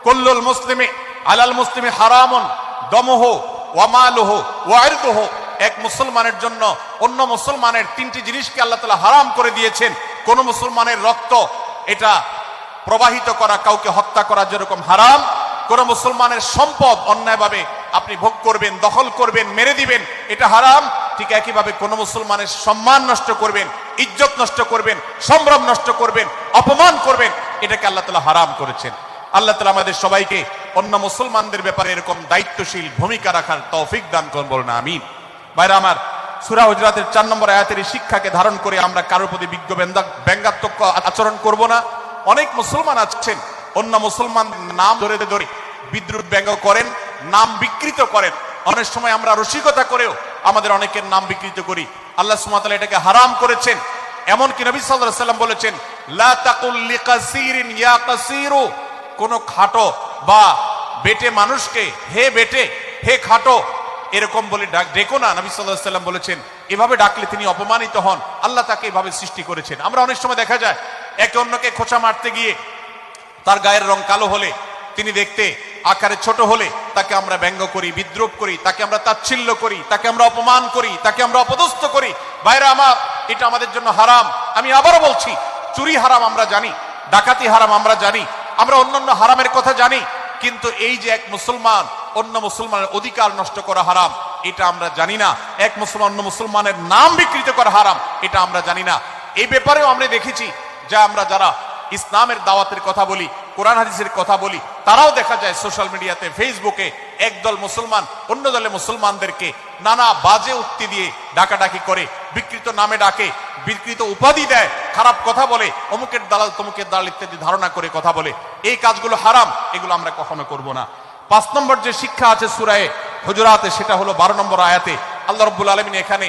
কুল্লুল মুসলিমি আলাল মুসলিমি হারামুন দমুহু ওয়া মালুহু ওয়া ইরদুহু। এক মুসলমানের জন্য অন্য মুসলমানের তিনটি জিনিসকে আল্লাহ তাআলা হারাম করে দিয়েছেন। কোন মুসলমানের রক্ত এটা প্রবাহিত করা, কাউকে হত্যা করা যেরকম হারাম, কোন মুসলমানের সম্পদ অন্যায়ভাবে আপনি ভোগ করবেন, দখল করবেন, মেরে দিবেন, এটা হারাম। ঠিক একইভাবে কোন মুসলমানের সম্মান নষ্ট করবেন, ইজ্জত নষ্ট করবেন, সম্ভ্রম নষ্ট করবেন, অপমান করবেন, এটাকে আল্লাহ তাআলা হারাম করেছেন। আল্লাহ তাআলা আমাদের সবাইকে অন্য মুসলমানদের ব্যাপারে এরকম দায়িত্বশীল ভূমিকা রাখার তৌফিক দান করুন, বলুন আমিন। ভাইরা আমার, সূরা হুজুরাতের 4 নম্বর আয়াতের শিক্ষাকে ধারণ করে আমরা কারোর প্রতি বিজ্ঞ ব্যঙ্গাত্মক আচরণ করব না। অনেক মুসলমান আছেন অন্য মুসলমান নাম ধরে ধরে বিদ্রুপ ব্যঙ্গ করেন, নাম বিকৃত করেন। অনেক সময় আমরা রসিকতা করেও আমাদের অনেকের নাম বিকৃত করি। আল্লাহ সুবহানাহু ওয়া তাআলা এটাকে হারাম করেছেন। এমনকি নবী সাল্লাল্লাহু আলাইহি সাল্লাম বলেছেন, লা তাকুল লিকাসিরিন ইয়া কাসিরু, কোন খাটো বা বেটে মানুষকে হে বেটে, হে খাটো এরকম বলে ডেকো না। নবী সাল্লাল্লাহু আলাইহি সাল্লাম বলেছেন এভাবে ডাকলে তিনি অপমানিত হন। আল্লাহ তাকে এভাবে সৃষ্টি করেছেন। আমরা অনেক সময় দেখা যায় একে অন্যকে খোঁচা মারতে গিয়ে তার গায়ের রং কালো হলে, তিনি দেখতে আকারে ছোট হলে তাকে আমরা ব্যঙ্গ করি, বিদ্রুপ করি, তাকে আমরা তাচ্ছিল্য করি, তাকে আমরা অপমান করি, তাকে আমরা অপদস্থ করি। ভাইরা আমার, এটা আমাদের জন্য হারাম। আমি আবারও বলছি, চুরি হারাম আমরা জানি, ডাকাতি হারাম আমরা জানি, আমরা অন্যান্য হারামের কথা জানি, কিন্তু এই যে এক মুসলমান অন্য মুসলমানের অধিকার নষ্ট করা হারাম, এটা আমরা জানি না। এক মুসলমান অন্য মুসলমানের নাম বিকৃত করা হারাম, এটা আমরা জানি না। এই ব্যাপারেও আমরা দেখেছি যে আমরা যারা ইসলামের দাওয়াতের কথা বলি, কোরআন হাদিসের কথা বলি, তারাও দেখা যায় সোশ্যাল মিডিয়াতে, ফেসবুকে একদল মুসলমান অন্য দলে মুসলমানদেরকে নানা বাজে উক্তি দিয়ে ডাকাডাকি করে, বিকৃত নামে ডাকে, বিকৃত উপাধি দেয়, খারাপ কথা বলে, অমুকের দালাল তমুকের দালাল ইত্যাদি ধারণা করে কথা বলে। এই কাজগুলো হারাম, এগুলো আমরা কখনো করব না। 5 নম্বর যে শিক্ষা আছে সূরা হুজুরাতে, সেটা হলো 12 নম্বর আয়াতে। আল্লাহ রাব্বুল আলামিন এখানে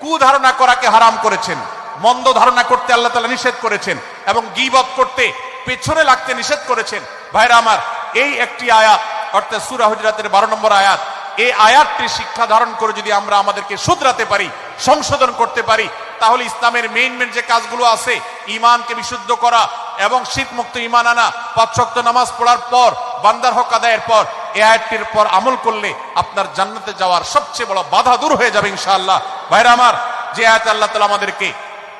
কুধারণা করাকে হারাম করেছেন, মন্দ ধারণা করতে আল্লাহ তাআলা নিষেধ করেছেন, এবং গীবত করতে, পেছনে লাগতে নিষেধ করেছেন। ভাইরা আমার, এই একটি আয়াত অর্থাৎ সূরা হুজুরাতের 12 নম্বর আয়াত, এই আয়াতটি শিক্ষা ধারণ করে যদি আমরা আমাদেরকে শুধরাতে পারি, সংশোধন করতে পারি, তাহলে ইসলামের মেইন যে কাজগুলো আছে, ঈমানকে বিশুদ্ধ করা এবং শিরক মুক্ত ঈমান আনা, 5 ওয়াক্ত নামাজ পড়ার পর, বান্দার হক আদায়ের পর, এই আয়াতটির পর আমল করলে আপনার জান্নাতে যাওয়ার সবচেয়ে বড় বাধা দূর হয়ে যাবে ইনশাআল্লাহ। ভাইরা আমার, যে আয়াতে আল্লাহ তাআলা আমাদেরকে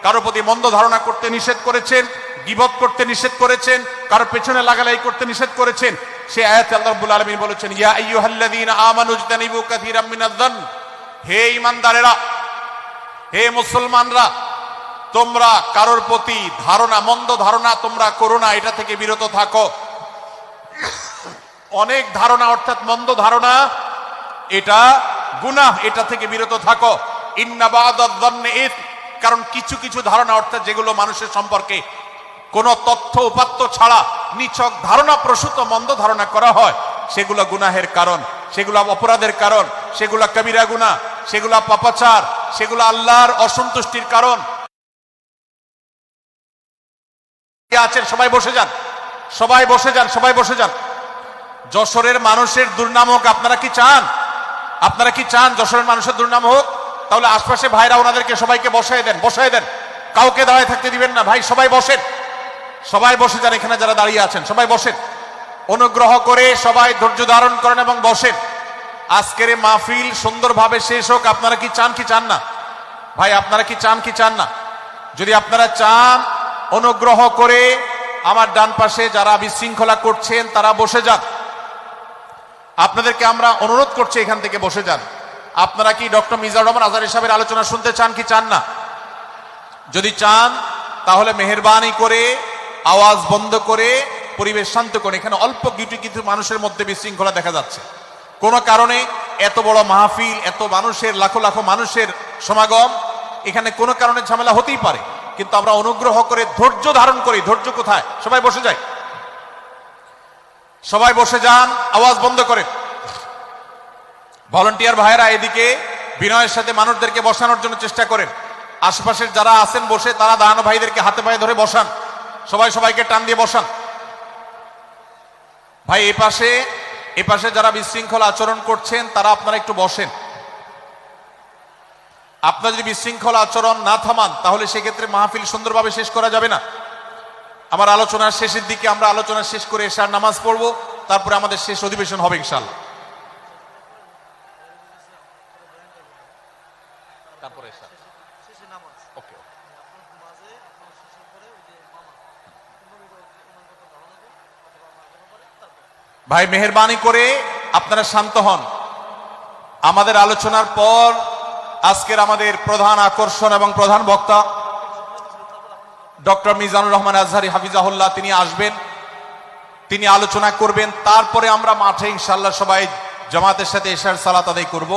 কারো প্রতি মন্দ ধারণা করতে নিষেধ করেছেন, গীবত করতে নিষেধ করেছেন, কারো পেছনে লাগালাই করতে নিষেধ করেছেন, সেই আয়াতে আল্লাহ রাব্বুল আলামিন বলেছেন, ইয়া আইয়ুহাল্লাযীনা আমানু ইজতানিবু কাসীরাম মিনায-যন্ন, হে ঈমানদারেরা, হে মুসলমানরা, তোমরা কারোর প্রতি ধারণা, মন্দ ধারণা তোমরা করো না, এটা থেকে বিরত থাকো। অনেক ধারণা অর্থাৎ মন্দ ধারণা, এটা গুনাহ, এটা থেকে বিরত থাকো। ইন্না বা'দায-যন্নি ইসম, কারণ কিছু কিছু ধারণা অর্থাৎ যেগুলো মানুষের সম্পর্কে কোন তথ্য উপাত্ত ছাড়া নিছক ধারণা প্রসূত মন্দ ধারণা করা হয়, সেগুলো গুনাহের কারণ, সেগুলো অপরাধের কারণ, সেগুলো কবিরা গুনাহ, সেগুলো পাপাচার, সেগুলো আল্লাহর অসন্তুষ্টির কারণ। আছেন সবাই বসে যান, সবাই বসে যান, সবাই বসে যান। যশোরের মানুষের দুর্নাম হোক আপনারা কি চান? আপনারা কি চান যশোরের মানুষের দুর্নাম হোক? তাহলে আশপাশে ভাইরা ওনাদেরকে সবাইকে বসায় দেন, বসায় দেন, কাউকে দাঁড়ায় থাকতে দিবেন না। ভাই সবাই বসেন, সবাই বসে যান, এখানে যারা দাঁড়িয়ে আছেন সবাই বসেন, অনুগ্রহ করে সবাই ধৈর্য ধারণ করেন এবং বসেন। আজকের এই মাহফিল সুন্দরভাবে শেষ হোক। আপনারা কি চান কি চান না? ভাই আপনারা কি চান কি চান না? যদি আপনারা চান, অনুগ্রহ করে আমার ডান পাশে যারা বিশৃঙ্খলা করছেন তারা বসে যান। আপনাদেরকে আমরা অনুরোধ করছি এখান থেকে বসে যান। আপনারা কি ডক্টর মিজানুর রহমান আজহারী সাহেবের আলোচনা শুনতে চান কি চান না? যদি চান তাহলে মেহেরবানি করে আওয়াজ বন্ধ করে পরিবেশ শান্ত করে, এখানে অল্প কিছু মানুষের মধ্যে বিশৃঙ্খলা দেখা যাচ্ছে। কোন কারণে এত বড় মাহফিল, এত মানুষের, লাখো লাখো মানুষের সমাগম, এখানে কোনো কারণে ঝামেলা হতেই পারে, কিন্তু আমরা অনুগ্রহ করে ধৈর্য ধারণ করি। ধৈর্য কোথায়? সবাই বসে যায়, সবাই বসে যান, আওয়াজ বন্ধ করে। ভলান্টিয়ার ভাইয়েরা এদিকে বিনয়ের সাথে মানুষদেরকে বসানোর জন্য চেষ্টা করেন। আশেপাশের যারা আছেন বসে, তারা দাঁড়ানো ভাইদেরকে হাতে পায়ে ধরে বসান, সবাই সবাইকে টান দিয়ে বসান। ভাই এ পাশে যারা বিশৃঙ্খলা আচরণ করছেন তারা আপনারা একটু বসেন। আপনারা যদি বিশৃঙ্খলা আচরণ না থামান তাহলে সেক্ষেত্রে মাহফিল সুন্দরভাবে শেষ করা যাবে না। আমার আলোচনার শেষের দিকে আমরা আলোচনা শেষ করে এশার নামাজ পড়বো, তারপরে আমাদের শেষ অধিবেশন হবে ইনশাআল্লাহ। তারপরে ওকে। ভাই মেহেরবানি করে আপনারা শান্ত হন। আমাদের আলোচনার পর আজকের আমাদের প্রধান আকর্ষণ এবং প্রধান বক্তা ডক্টর মিজানুর রহমান আজহারী হাফিজাহুল্লাহ, তিনি আসবেন, তিনি আলোচনা করবেন। তারপরে আমরা মাঠে ইনশাআল্লাহ সবাই জামাতের সাথে এশার সালাত আদায় করব।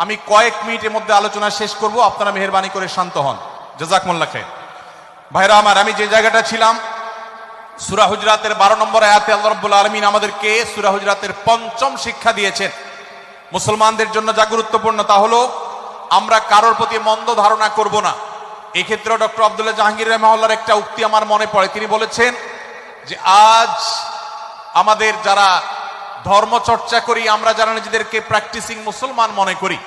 আমি কয়েক মিনিটের মধ্যে আলোচনা শেষ করব, আপনারা মেহেরবানি করে শান্ত হন। জাযাকুমুল্লাহ খাইর। ভাইরা আমার, আমি যে জায়গাটা ছিলাম, সূরা হুজরাতের 12 নম্বর আয়াতে আল্লাহ রাব্বুল আলামিন আমাদেরকে সূরা হুজরাতের পঞ্চম শিক্ষা দিয়েছেন মুসলমানদের জন্য, যা গুরুত্বপূর্ণ তা হলো আমরা কারোর প্রতি মন্দ ধারণা করব না। এই ক্ষেত্রে ডক্টর আব্দুল্লাহ জাহাঙ্গীর রাহিমাহুল্লাহর একটা উক্তি আমার মনে পড়ে। তিনি বলেছেন যে আজ আমাদের যারা ধর্ম চর্চা করি, আমরা যারা নিজেদেরকে প্র্যাকটিসিং মুসলমান মনে করি,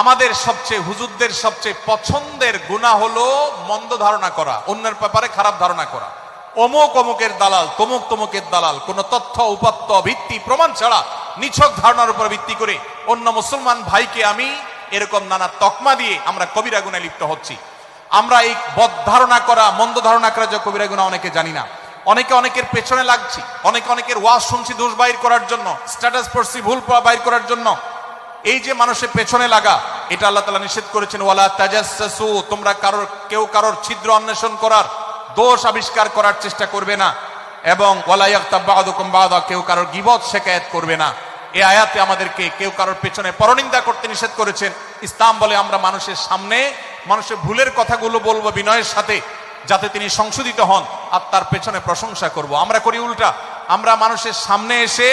আমাদের সবচেয়ে হুজুরদের সবচেয়ে পছন্দের গুনাহ হলো মন্দ ধারণা করা, অন্যের ব্যাপারে খারাপ ধারণা করা। অমুক অমুকের দালাল, তমুক তমুকের দালাল, কোন তথ্য উপাত্ত ভিত্তি প্রমাণ ছাড়া নিছক ধারণার উপর ভিত্তি করে অন্য মুসলমান ভাইকে আমি এরকম নানা তকমা দিয়ে আমরা কবিরা গুনাহে লিপ্ত হচ্ছি। আমরা এই বদ ধারণা করা, মন্দ ধারণা করা যে কবিরা গুনাহ অনেকে জানি না। অনেকে অনেকের পেছনে লাগছি, অনেকে অনেকের ওয়াজ শুনছি দোষ বাইর করার জন্য, স্ট্যাটাস পড়ছি ভুল বাইর করার জন্য। এই যে মানুষের পেছনে লাগা, এটা আল্লাহ তাআলা নিষেধ করেছেন, ওয়ালা তাজাসসু, তোমরা কেউ কারোর ছিদ্র অন্বেষণ করার, দোষ আবিষ্কার করার চেষ্টা করবে না, এবং ওয়ালা ইয়াগতাব বা'দুকুম বা'দা, কেউ কারোর গীবত শিকায়াত করবে না। এই আয়াতে আমাদেরকে কেউ কারোর পেছনে পরনিন্দা করতে নিষেধ করেছেন। ইসলাম বলে আমরা মানুষের সামনে মানুষের ভুলের কথাগুলো বলবো বিনয়ের সাথে, যাতে তিনি সংশোধিত হন, আর তার পেছনে প্রশংসা করব। আমরা করি উল্টা, আমরা মানুষের সামনে এসে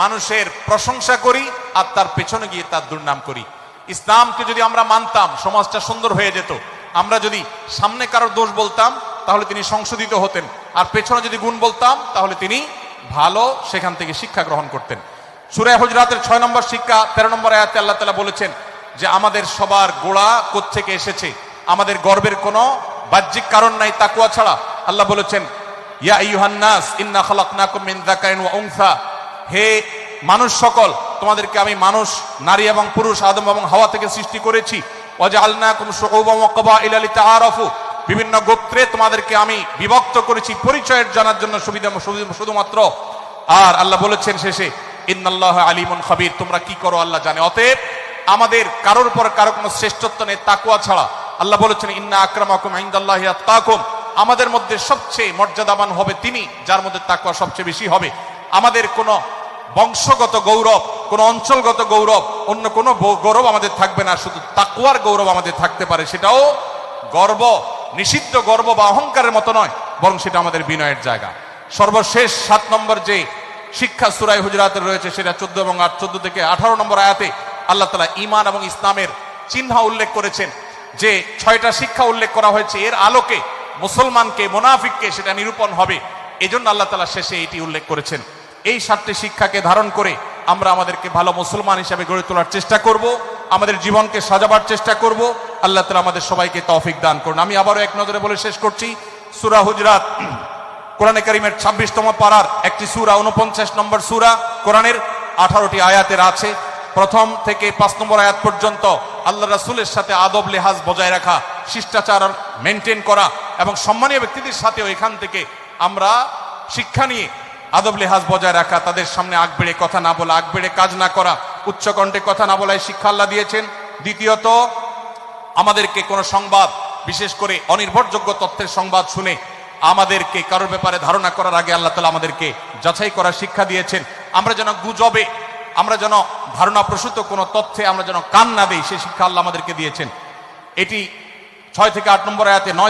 মানুষের প্রশংসা করি আর তার পেছনে গিয়ে তার দুর্নাম করি। ইসলামকে যদি আমরা মানতাম, সমাজটা সুন্দর হয়ে যেত। আমরা যদি সামনে কারোর দোষ বলতাম তাহলে তিনি সংশোধিত হতেন, আর পেছনে যদি গুণ বলতাম তাহলে তিনি ভালো সেখান থেকে শিক্ষা গ্রহণ করতেন। সূরা হুজরাতের 6 নম্বর শিক্ষা 13 নম্বর আয়াতে আল্লাহ তাআলা বলেছেন যে আমাদের সবার গোড়া কোত্থেকে এসেছে, আমাদের গর্বের কোনো বাহ্যিক কারণ নাই তাকওয়া ছাড়া। আল্লাহ বলেছেন, ইয়া আইয়ুহান নাস ইন্না খালাকনাকুম মিন যাকারিন ওয়া উনসা, হে মানুষ সকল, তোমাদেরকে আমি মানুষ, নারী এবং পুরুষ, আদম এবং হাওয়া থেকে সৃষ্টি করেছি। ওয়াজআলনাকুম শুউবান ওয়া ক্বাবাইলা লিতাআরাফু, বিভিন্ন গোত্রে তোমাদেরকে আমি বিভক্ত করেছি পরিচয়ের জানার জন্য, শুধুমাত্র। আর আল্লাহ বলেছেন শেষে, ইন্নাল্লাহা আলিমুন খাবীর, তোমরা কি করো আল্লাহ জানে। অতএব আমাদের কারোর পর কারো কোনো শ্রেষ্ঠত্ব নেই তাকওয়া ছাড়া। আল্লাহ বলেছেন, ইন্না আকরামাকুম ইনদাল্লাহি আতকাকুম, আমাদের মধ্যে সবচেয়ে মর্যাদাবান হবে তিনি যার মধ্যে তাকওয়া সবচেয়ে বেশি হবে। আমাদের কোনো বংশগত গৌরব, কোনো অঞ্চলগত গৌরব, অন্য কোনো গৌরব আমাদের থাকবে না, শুধু তাকওয়ার গৌরব আমাদের থাকতে পারে। সেটাও গর্ব, নিষিদ্ধ গর্ব বা অহংকারের মতো নয়, বরং সেটা আমাদের বিনয়ের জায়গা। সর্বশেষ 7 নম্বর যে শিক্ষা সূরা হুজরাতের রয়েছে, সেটা 14 এবং 14 থেকে 18 নম্বর আয়াতে আল্লাহ তাআলা ঈমান এবং ইসলামের চিহ্ন উল্লেখ করেছেন। যে 6টা শিক্ষা উল্লেখ করা হয়েছে, এর আলোকে মুসলমানকে, মুনাফিককে সেটা নিরূপণ হবে। এজন্য আল্লাহ তাআলা শেষে এটি উল্লেখ করেছেন। এই 7টি শিক্ষাকে ধারণ করে আমরা আমাদেরকে ভালো মুসলমান হিসেবে গড়ে তোলার চেষ্টা করব, আমাদের জীবনকে সাজাবার চেষ্টা করব। আল্লাহ তাআলা আমাদের সবাইকে তৌফিক দান করুন। আমি আবারও এক নজরে বলে শেষ করছি, সূরা হুজরাত কোরআনে কারীমের 26তম পারার একটি সূরা, 49 নম্বর সূরা, কোরআনের 18টি আয়াতের আছে। প্রথম থেকে 5 নম্বর আয়াত পর্যন্ত আল্লাহ রাসূলের সাথে আদব লেহাজ বজায় রাখা, শিষ্টাচার মেনটেন করা, এবং সম্মানীয় ব্যক্তিদের সাথেও এখান থেকে আমরা শিক্ষা নিয়ে আদব লেহাজ বজায় রাখা, তাদের সামনে আগ বেড়ে কথা না বলা, আগ বেড়ে কাজ না করা, উচ্চকণ্ঠে কথা না বলায় শিক্ষা আল্লাহ দিয়েছেন। দ্বিতীয়ত, আমাদেরকে কোনো সংবাদ, বিশেষ করে অনির্ভরযোগ্য তথ্যের সংবাদ শুনে আমাদেরকে কারোর ব্যাপারে ধারণা করার আগে আল্লাহ তাআলা আমাদেরকে যাচাই করার শিক্ষা দিয়েছেন। আমরা যেন গুজবে, আমরা যেন ধারণা প্রসূত কোনো তথ্যে আমরা যেন কান না দেই, সেই শিক্ষা আল্লাহ আমাদেরকে দিয়েছেন। এটি 6 থেকে 8 নম্বর আয়াতে 9